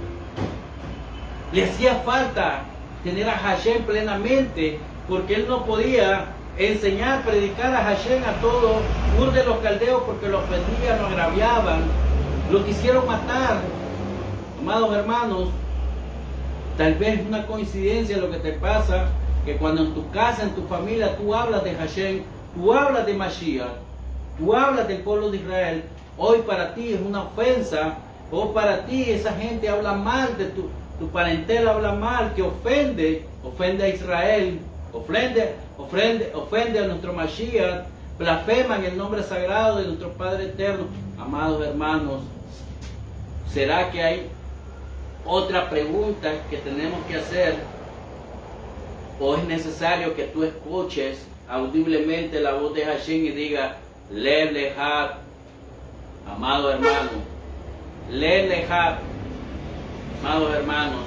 le hacía falta tener a Hashem plenamente, porque él no podía enseñar, predicar a Hashem a todo Ur de los caldeos, porque lo ofendían, lo agraviaban, lo quisieron matar. Amados hermanos, tal vez es una coincidencia lo que te pasa, que cuando en tu casa, en tu familia, tú hablas de Hashem, tú hablas de Mashiach, tú hablas del pueblo de Israel, hoy para ti es una ofensa, o para ti esa gente habla mal de tu parentela, habla mal, que ofende a Israel, ofende a nuestro Mashiach, blasfeman el nombre sagrado de nuestro Padre Eterno. Amados hermanos, ¿será que hay otra pregunta que tenemos que hacer? ¿O es necesario que tú escuches audiblemente la voz de Hashem y diga, Lev Lehab? Amado hermano, Lev Lehab. Amados hermanos,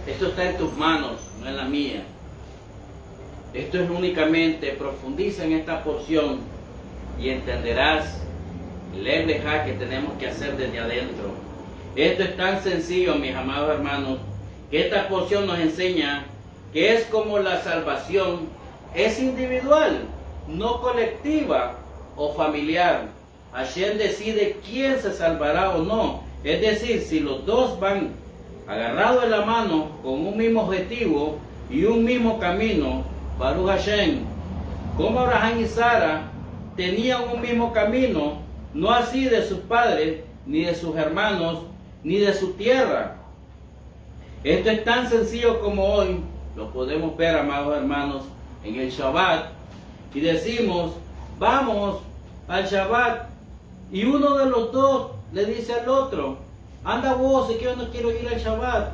esto está en tus manos, no en la mía. Esto es únicamente, profundiza en esta porción y entenderás el Lev Lehab que tenemos que hacer desde adentro. Esto es tan sencillo, mis amados hermanos, que esta porción nos enseña que es como la salvación, es individual, no colectiva o familiar. Hashem decide quién se salvará o no. Es decir, si los dos van agarrados de la mano con un mismo objetivo y un mismo camino, Baruch Hashem, como Abraham y Sara tenían un mismo camino, no así de sus padres, ni de sus hermanos, ni de su tierra. Esto es tan sencillo como hoy lo podemos ver, amados hermanos, en el Shabbat, y decimos, vamos al Shabbat, y uno de los dos le dice al otro, anda vos, es que yo no quiero ir al Shabbat,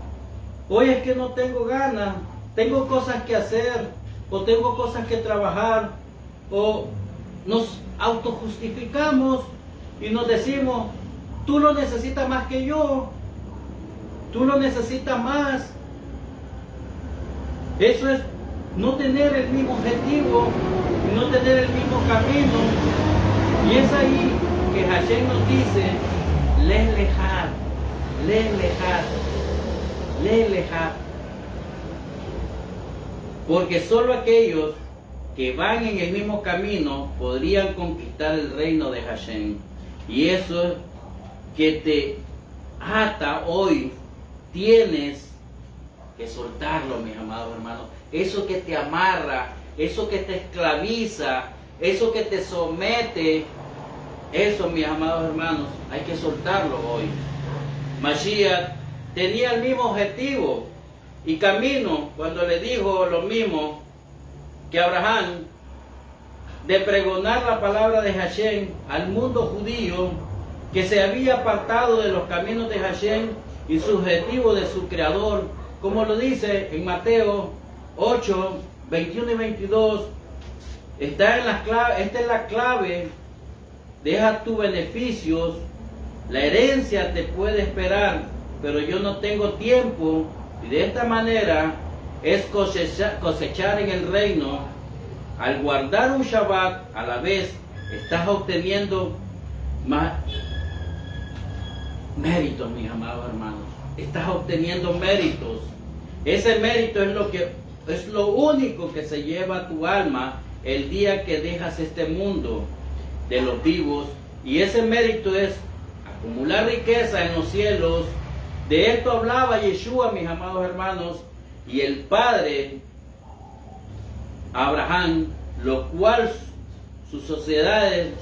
hoy es que no tengo ganas, tengo cosas que hacer, o tengo cosas que trabajar, o nos autojustificamos y nos decimos, tú lo necesitas más que yo, tú lo necesitas más. Eso es no tener el mismo objetivo, no tener el mismo camino. Y es ahí que Hashem nos dice, Lev Lehab, Lev Lehab, Lev Lehab. Porque solo aquellos que van en el mismo camino podrían conquistar el reino de Hashem. Y eso que te ata hoy, tienes que soltarlo, mis amados hermanos. Eso que te amarra, eso que te esclaviza, eso que te somete, eso, mis amados hermanos, hay que soltarlo hoy. Mashiach tenía el mismo objetivo y camino cuando le dijo lo mismo que Abraham, de pregonar la palabra de Hashem al mundo judío que se había apartado de los caminos de Hashem y su objetivo de su creador, como lo dice en Mateo 8, 21 y 22, está en las claves, esta es la clave: deja tus beneficios, la herencia te puede esperar, pero yo no tengo tiempo, y de esta manera es cosechar en el reino. Al guardar un Shabbat, a la vez estás obteniendo más méritos, mis amados hermanos. Estás obteniendo méritos. Ese mérito es lo único que se lleva tu alma el día que dejas este mundo de los vivos. Y ese mérito es acumular riqueza en los cielos. De esto hablaba Yeshua, mis amados hermanos, y el Padre Abraham, lo cual sus sociedades,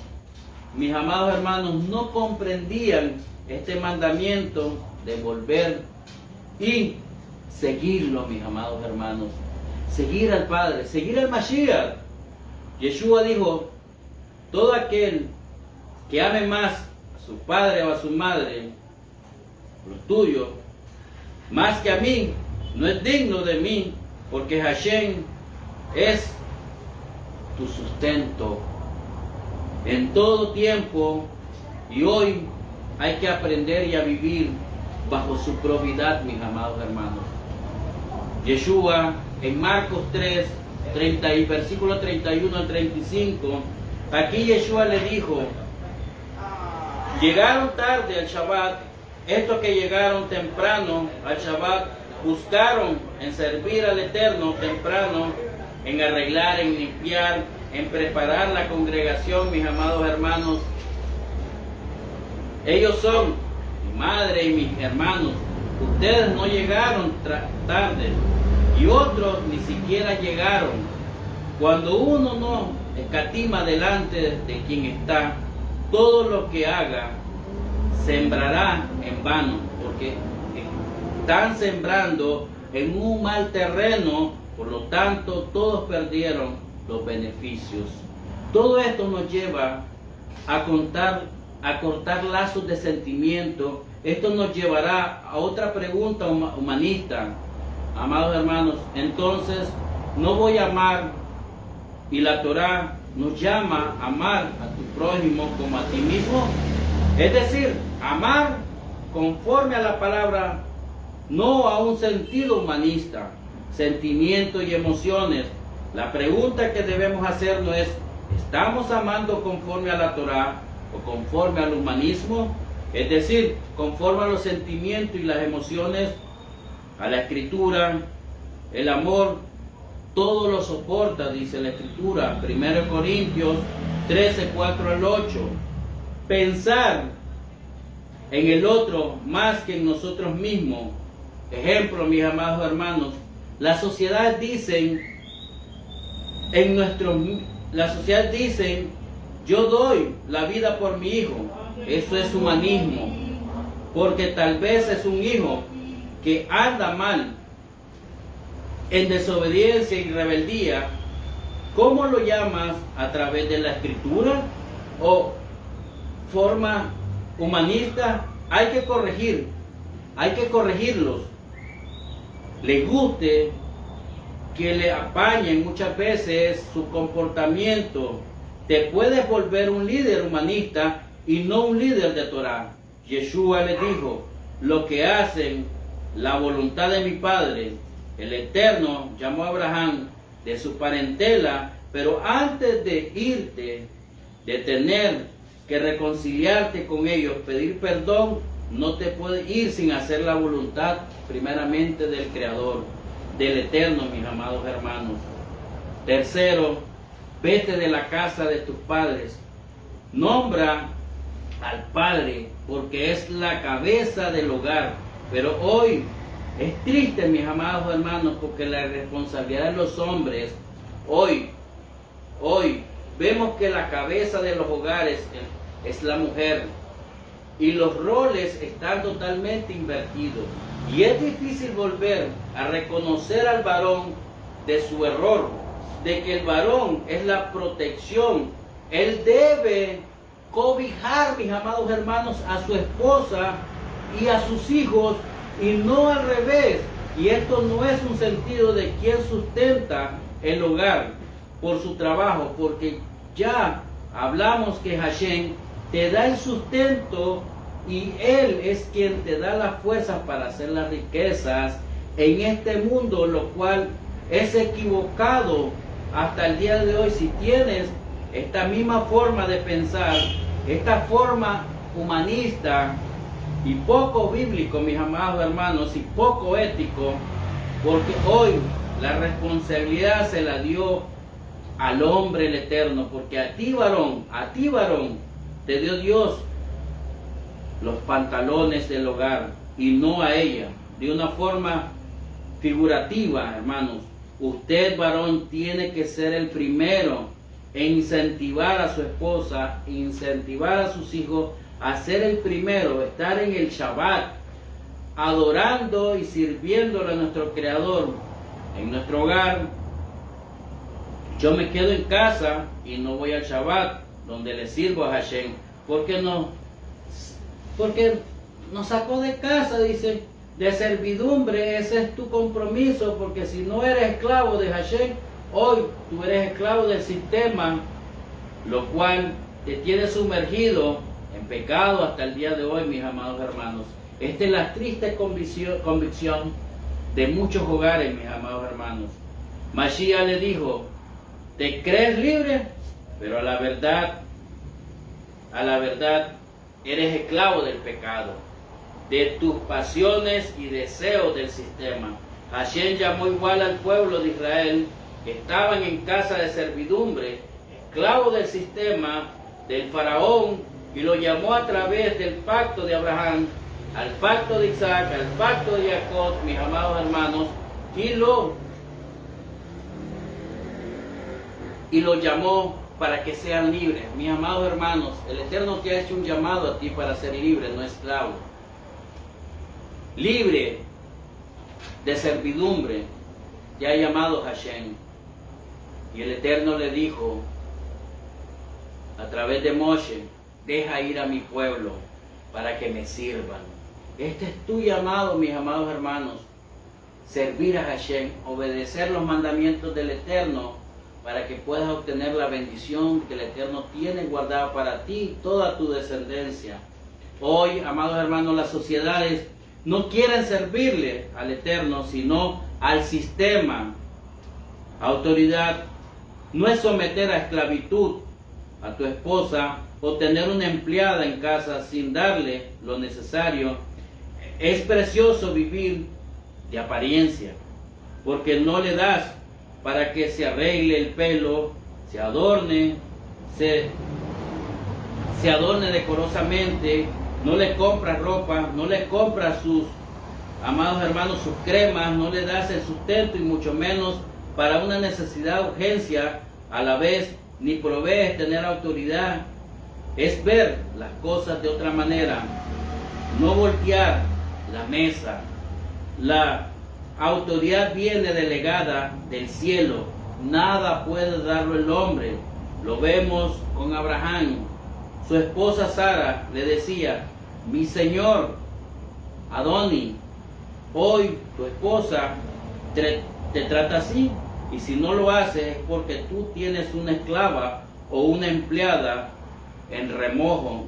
mis amados hermanos, no comprendían este mandamiento de volver y seguirlo, mis amados hermanos, seguir al Padre, seguir al Mashiach. Yeshua dijo: todo aquel que ame más a su padre o a su madre, los tuyos, más que a mí, no es digno de mí, porque Hashem es tu sustento en todo tiempo, y hoy hay que aprender y a vivir bajo su probidad, mis amados hermanos. Yeshua en Marcos 3, versículo 31 al 35, aquí Yeshua le dijo: llegaron tarde al Shabbat, estos que llegaron temprano al Shabbat buscaron en servir al Eterno temprano, en arreglar, en limpiar, en preparar la congregación, mis amados hermanos. Ellos son mi madre y mis hermanos. Ustedes no llegaron tarde, y otros ni siquiera llegaron. Cuando uno no escatima delante de quien está, todo lo que haga sembrará en vano, porque están sembrando en un mal terreno. Por lo tanto, todos perdieron los beneficios. Todo esto nos lleva a cortar lazos de sentimiento. Esto nos llevará a otra pregunta humanista, amados hermanos. Entonces, no voy a amar, y la Torá nos llama a amar a tu prójimo como a ti mismo. Es decir, amar conforme a la palabra, no a un sentido humanista, sentimientos y emociones. La pregunta que debemos hacernos es: ¿estamos amando conforme a la Torá o conforme al humanismo? Es decir, conforme a los sentimientos y las emociones, a la Escritura. El amor todo lo soporta, dice la Escritura, 1 Corintios 13, 4 al 8. Pensar en el otro más que en nosotros mismos. Ejemplo, mis amados hermanos, la sociedad dicen, yo doy la vida por mi hijo. Eso es humanismo, porque tal vez es un hijo que anda mal, en desobediencia y rebeldía. ¿Cómo lo llamas? ¿A través de la Escritura o forma humanista? Hay que corregirlos. Les guste que le apañen muchas veces su comportamiento. Te puedes volver un líder humanista y no un líder de Torah. Yeshua le dijo: lo que hacen la voluntad de mi Padre. El Eterno llamó a Abraham de su parentela, pero antes de irte, de tener que reconciliarte con ellos, pedir perdón, no te puedes ir sin hacer la voluntad primeramente del Creador, del Eterno, mis amados hermanos. Tercero, vete de la casa de tus padres. Nombra al padre, porque es la cabeza del hogar. Pero hoy es triste, mis amados hermanos, porque la responsabilidad de los hombres, hoy vemos que la cabeza de los hogares es la mujer, y los roles están totalmente invertidos. Y es difícil volver a reconocer al varón de su error, de que el varón es la protección. Él debe cobijar, mis amados hermanos, a su esposa y a sus hijos, y no al revés. Y esto no es un sentido de quien sustenta el hogar por su trabajo, porque ya hablamos que Hashem te da el sustento y Él es quien te da las fuerzas para hacer las riquezas en este mundo, lo cual es equivocado hasta el día de hoy. Si tienes esta misma forma de pensar, esta forma humanista y poco bíblico, mis amados hermanos, y poco ético, porque hoy la responsabilidad se la dio al hombre el Eterno, porque a ti varón, te dio Dios los pantalones del hogar y no a ella. De una forma figurativa, hermanos, usted varón tiene que ser el primero en incentivar a su esposa, incentivar a sus hijos a ser el primero, estar en el Shabbat, adorando y sirviéndole a nuestro Creador en nuestro hogar. Yo me quedo en casa y no voy al Shabbat, donde le sirvo a Hashem. ¿Por qué no? Porque nos sacó de casa, dice, de servidumbre. Ese es tu compromiso, porque si no eres esclavo de Hashem, hoy tú eres esclavo del sistema, lo cual te tiene sumergido en pecado hasta el día de hoy, mis amados hermanos. Esta es la triste convicción de muchos hogares, mis amados hermanos. Mashiach le dijo: te crees libre, pero a la verdad, eres esclavo del pecado, de tus pasiones y deseos del sistema. Hashem llamó igual al pueblo de Israel, que estaban en casa de servidumbre, esclavos del sistema, del faraón, y lo llamó a través del pacto de Abraham, al pacto de Isaac, al pacto de Jacob, mis amados hermanos, y lo llamó para que sean libres. Mis amados hermanos, el Eterno te ha hecho un llamado a ti para ser libre, no esclavo. Libre de servidumbre te ha llamado Hashem. Y el Eterno le dijo a través de Moshe: deja ir a mi pueblo para que me sirvan. Este es tu llamado, mis amados hermanos. Servir a Hashem, obedecer los mandamientos del Eterno, para que puedas obtener la bendición que el Eterno tiene guardada para ti y toda tu descendencia. Hoy, amados hermanos, las sociedades no quieren servirle al Eterno, sino al sistema. Autoridad no es someter a esclavitud a tu esposa o tener una empleada en casa sin darle lo necesario. Es precioso vivir de apariencia, porque no le das para que se arregle el pelo, se adorne decorosamente, no le compras ropa, no le compras sus, amados hermanos, sus cremas, no le das el sustento y mucho menos para una necesidad, urgencia, a la vez ni provees tener autoridad. Es ver las cosas de otra manera, no voltear la mesa. La autoridad viene delegada del cielo, nada puede darlo el hombre. Lo vemos con Abraham. Su esposa Sara le decía: mi señor Adoni, hoy tu esposa te trata así, y si no lo hace es porque tú tienes una esclava o una empleada en remojo.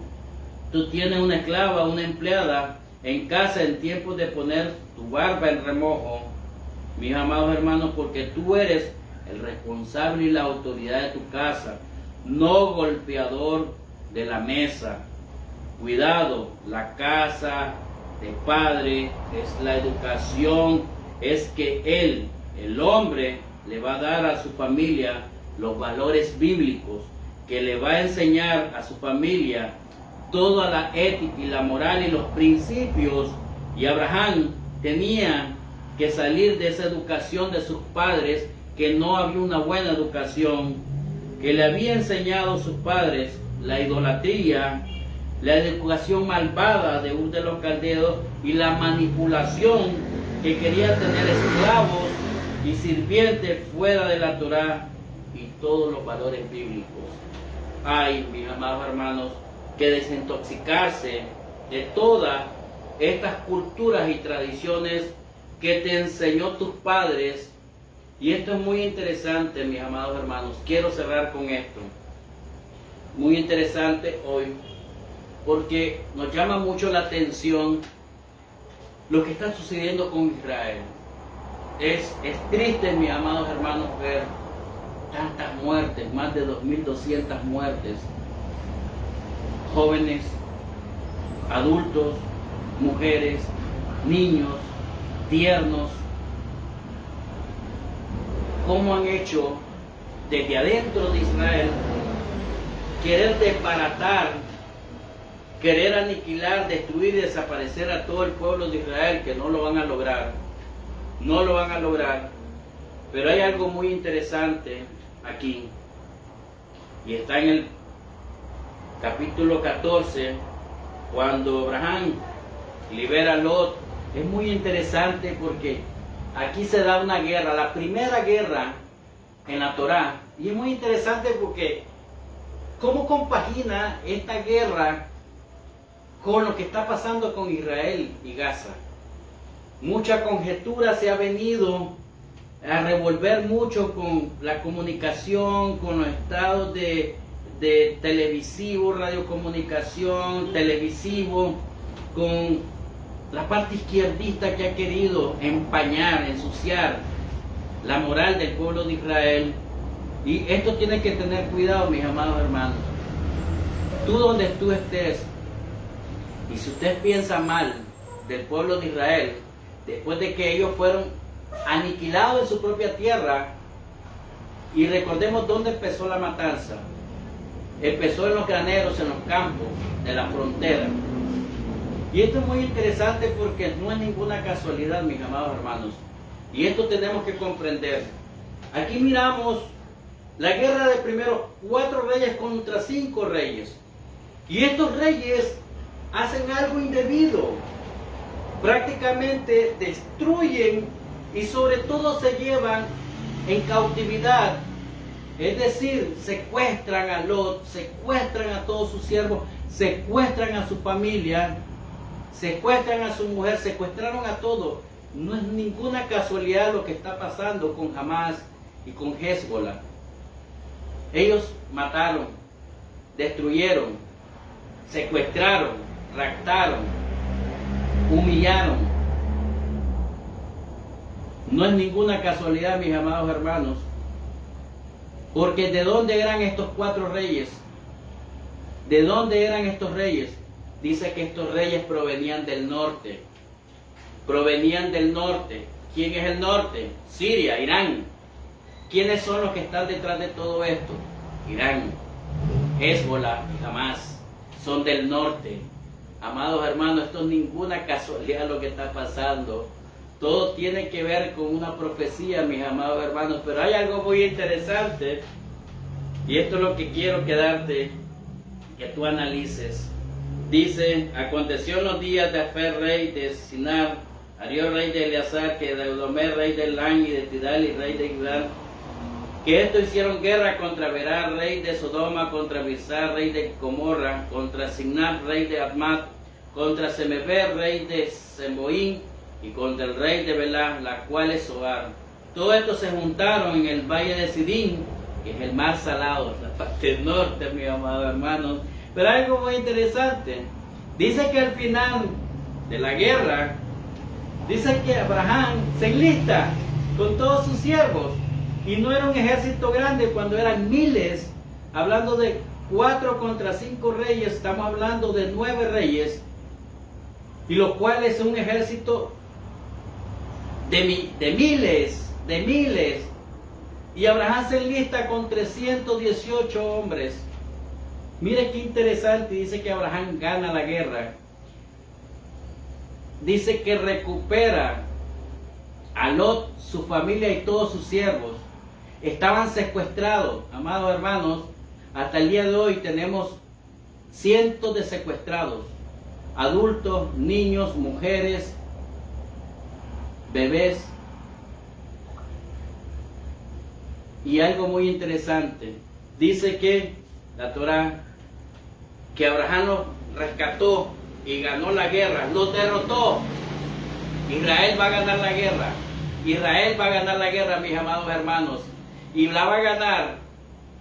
Tú tienes una esclava o una empleada en casa en tiempos de poner tu barba en remojo, mis amados hermanos, porque tú eres el responsable y la autoridad de tu casa, no golpeador de la mesa. Cuidado, la casa del padre es la educación, es que él, el hombre, le va a dar a su familia los valores bíblicos, que le va a enseñar a su familia toda la ética y la moral y los principios. Y Abraham tenía que salir de esa educación de sus padres, que no había una buena educación, que le había enseñado a sus padres la idolatría, la educación malvada de Ur de los Caldeos y la manipulación, que quería tener esclavos y sirvientes fuera de la Torá y todos los valores bíblicos. Ay, mis amados hermanos, que desintoxicarse de todas estas culturas y tradiciones que te enseñó tus padres. Y esto es muy interesante, mis amados hermanos. Quiero cerrar con esto. Muy interesante hoy, porque nos llama mucho la atención lo que está sucediendo con Israel. Es triste, mis amados hermanos, ver tantas muertes, más de 2.200 muertes. Jóvenes, adultos, mujeres, niños, tiernos. ¿Cómo han hecho desde adentro de Israel querer desbaratar, querer aniquilar, destruir y desaparecer a todo el pueblo de Israel? Que no lo van a lograr, no lo van a lograr. Pero hay algo muy interesante aquí, y está en el capítulo 14, cuando Abraham libera a Lot. Es muy interesante porque aquí se da una guerra, la primera guerra en la Torá, y es muy interesante porque cómo compagina esta guerra con lo que está pasando con Israel y Gaza. Mucha conjetura se ha venido a revolver mucho con la comunicación, con los estados de televisivo, radiocomunicación, televisivo, con la parte izquierdista que ha querido empañar, ensuciar la moral del pueblo de Israel. Y esto tiene que tener cuidado, mis amados hermanos. Tú donde tú estés, y si usted piensa mal del pueblo de Israel, después de que ellos fueron aniquilados en su propia tierra, y recordemos dónde empezó la matanza. Empezó en los graneros, en los campos de la frontera. Y esto es muy interesante porque no es ninguna casualidad, mis amados hermanos. Y esto tenemos que comprender. Aquí miramos la guerra de primero 4 reyes contra 5 reyes. Y estos reyes hacen algo indebido. Prácticamente destruyen y sobre todo se llevan en cautividad. Es decir, secuestran a Lot, secuestran a todos sus siervos, secuestran a su familia, secuestran a su mujer, secuestraron a todos. No es ninguna casualidad lo que está pasando con Hamás y con Hezbollah. Ellos mataron, destruyeron, secuestraron, raptaron, humillaron. No es ninguna casualidad, mis amados hermanos, porque ¿de dónde eran estos 4 reyes? ¿De dónde eran estos reyes? Dice que estos reyes provenían del norte. Provenían del norte. ¿Quién es el norte? Siria, Irán. ¿Quiénes son los que están detrás de todo esto? Irán, Hezbollah y Hamás. Son del norte. Amados hermanos, esto es ninguna casualidad lo que está pasando. Todo tiene que ver con una profecía, mis amados hermanos. Pero hay algo muy interesante, y esto es lo que quiero quedarte, que tú analices. Dice: aconteció en los días de Afer, rey de Sinar, Arió, rey de Eleazar, que de Eudomer, rey de Elán, y de Tidal, y rey de Gidal, que estos hicieron guerra contra Berá, rey de Sodoma, contra Bizar, rey de Gomorra, contra Sinar, rey de Admat, contra Semeber, rey de Semboín, y contra el rey de Belá, la cual es Zoar. Todos estos se juntaron en el valle de Sidín, que es el mar salado, la parte norte, mis amados hermanos. Pero hay algo muy interesante. Dice que al final de la guerra, dice que Abraham se enlista con todos sus siervos. Y no era un ejército grande, cuando eran miles. Hablando de 4 contra 5 reyes, estamos hablando de 9 reyes. Y los cuales es un ejército de miles. Y Abraham se enlista con 318 hombres. Mire qué interesante, dice que Abraham gana la guerra. Dice que recupera a Lot, su familia y todos sus siervos. Estaban secuestrados, amados hermanos. Hasta el día de hoy tenemos cientos de secuestrados. Adultos, niños, mujeres, bebés. Y algo muy interesante. Dice que la Torá, que Abraham los rescató y ganó la guerra, los derrotó. Israel va a ganar la guerra. Israel va a ganar la guerra, mis amados hermanos. Y la va a ganar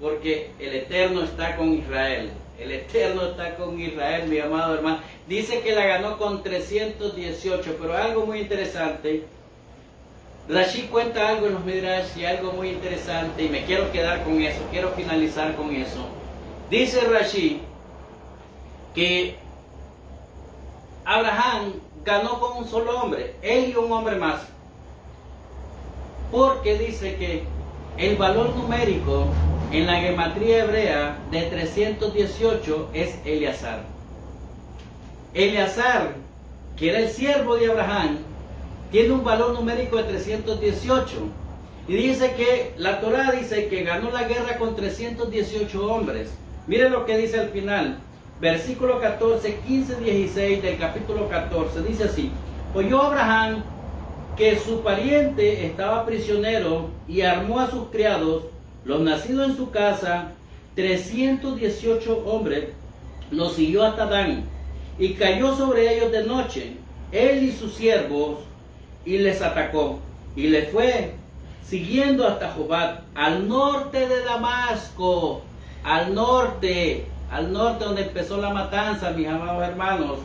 porque el Eterno está con Israel. El Eterno está con Israel, mi amado hermano. Dice que la ganó con 318, pero algo muy interesante. Rashi cuenta algo en los Midrash y algo muy interesante, y me quiero quedar con eso, quiero finalizar con eso. Dice Rashi que Abraham ganó con un solo hombre, él y un hombre más, porque dice que el valor numérico en la gematría hebrea de 318 es Eleazar. Eleazar, que era el siervo de Abraham, tiene un valor numérico de 318. Y dice que la Torá dice que ganó la guerra con 318 hombres. Miren lo que dice al final. Versículo 14, 15, 16 del capítulo 14. Dice así: oyó Abraham que su pariente estaba prisionero y armó a sus criados, los nacidos en su casa, 318 hombres, los siguió hasta Dan y cayó sobre ellos de noche, él y sus siervos, y les atacó, y les fue siguiendo hasta Jobat, al norte de Damasco, al norte donde empezó la matanza, mis amados hermanos,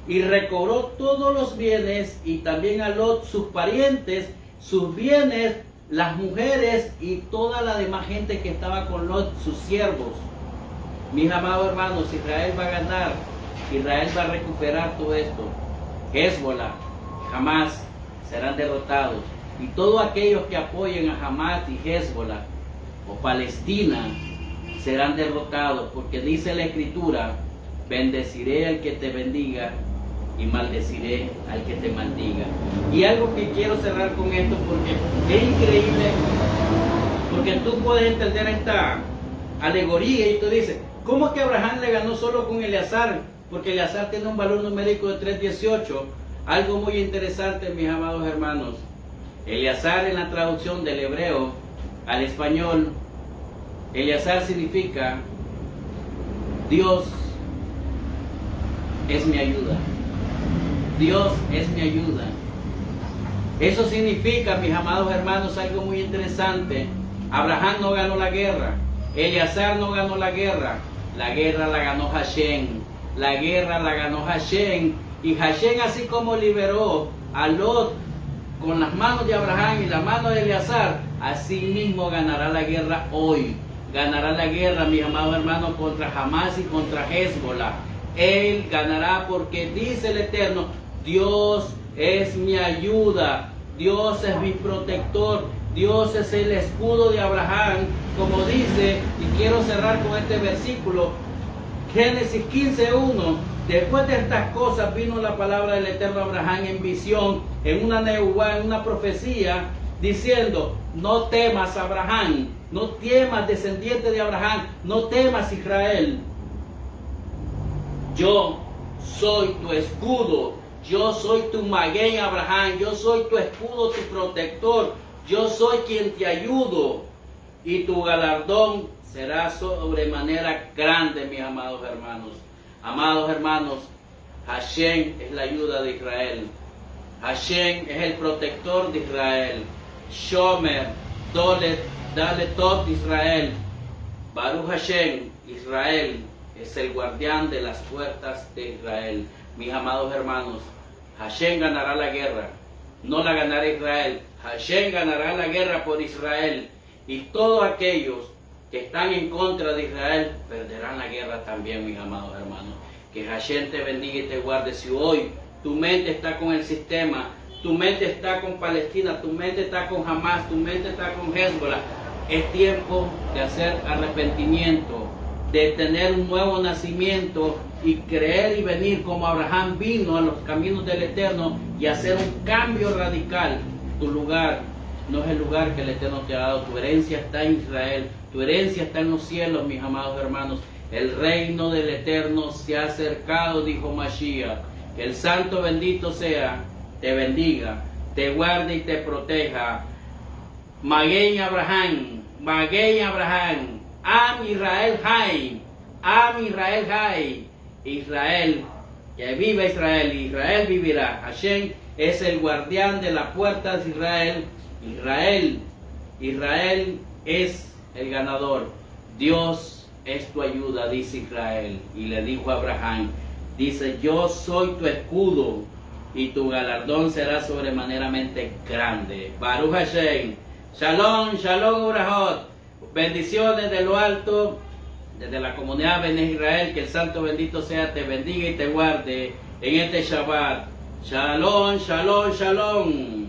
y recobró todos los bienes, y también a Lot, sus parientes, sus bienes, las mujeres y toda la demás gente que estaba con Lot, sus siervos. Mis amados hermanos, Israel va a ganar, Israel va a recuperar todo esto. Hezbollah, Hamas serán derrotados, y todos aquellos que apoyen a Hamas y Hezbollah o Palestina serán derrotados, porque dice la Escritura: bendeciré al que te bendiga y maldeciré al que te maldiga. Y algo que quiero cerrar con esto, porque es increíble, porque tú puedes entender esta alegoría y tú dices, ¿cómo es que Abraham le ganó solo con Eleazar? Porque Eleazar tiene un valor numérico de 318. Algo muy interesante, mis amados hermanos. Eleazar, en la traducción del hebreo al español, Eleazar significa Dios es mi ayuda. Dios es mi ayuda. Eso significa, mis amados hermanos, algo muy interesante. Abraham no ganó la guerra. Eleazar no ganó la guerra. La guerra la ganó Hashem. La guerra la ganó Hashem. Y Hashem, así como liberó a Lot con las manos de Abraham y las manos de Eleazar, así mismo ganará la guerra hoy. Ganará la guerra, mis amados hermanos, contra Hamas y contra Hezbollah. Él ganará, porque dice el Eterno: Dios es mi ayuda, Dios es mi protector, Dios es el escudo de Abraham, como dice, y quiero cerrar con este versículo, Génesis 15:1. Después de estas cosas vino la palabra del Eterno a Abraham en visión, en una nebuá, en una profecía, diciendo: no temas, Abraham, no temas, descendiente de Abraham, no temas, Israel. Yo soy tu escudo, yo soy tu Magén, Abraham, yo soy tu escudo, tu protector, yo soy quien te ayudo, y tu galardón será sobremanera grande, mis amados hermanos. Amados hermanos, Hashem es la ayuda de Israel. Hashem es el protector de Israel. Shomer, Dale Top de Israel. Baruch Hashem, Israel es el guardián de las puertas de Israel. Mis amados hermanos, Hashem ganará la guerra. No la ganará Israel. Hashem ganará la guerra por Israel. Y todos aquellos que están en contra de Israel perderán la guerra también, mis amados hermanos. Que Hashem te bendiga y te guarde. Si hoy tu mente está con el sistema, tu mente está con Palestina, tu mente está con Hamas, tu mente está con Hezbollah, es tiempo de hacer arrepentimiento, de tener un nuevo nacimiento y creer y venir como Abraham vino a los caminos del Eterno y hacer un cambio radical. Tu lugar no es el lugar que el Eterno te ha dado. Tu herencia está en Israel, tu herencia está en los cielos, mis amados hermanos. El reino del Eterno se ha acercado, dijo Mashiach. Que el Santo bendito sea, te bendiga, te guarde y te proteja. Magén Abraham, Am Israel Hay, Am Israel Hay. Israel, que viva Israel, Israel vivirá. Hashem es el guardián de la puerta de Israel. Israel es el ganador. Dios es tu ayuda, dice Israel. Y le dijo a Abraham, dice, yo soy tu escudo y tu galardón será sobremaneramente grande. Baruch Hashem. Shalom, shalom, Urahot. Bendiciones de lo alto, desde la comunidad Bene Israel. Que el santo bendito sea, te bendiga y te guarde en este Shabbat. Shalom, shalom, shalom.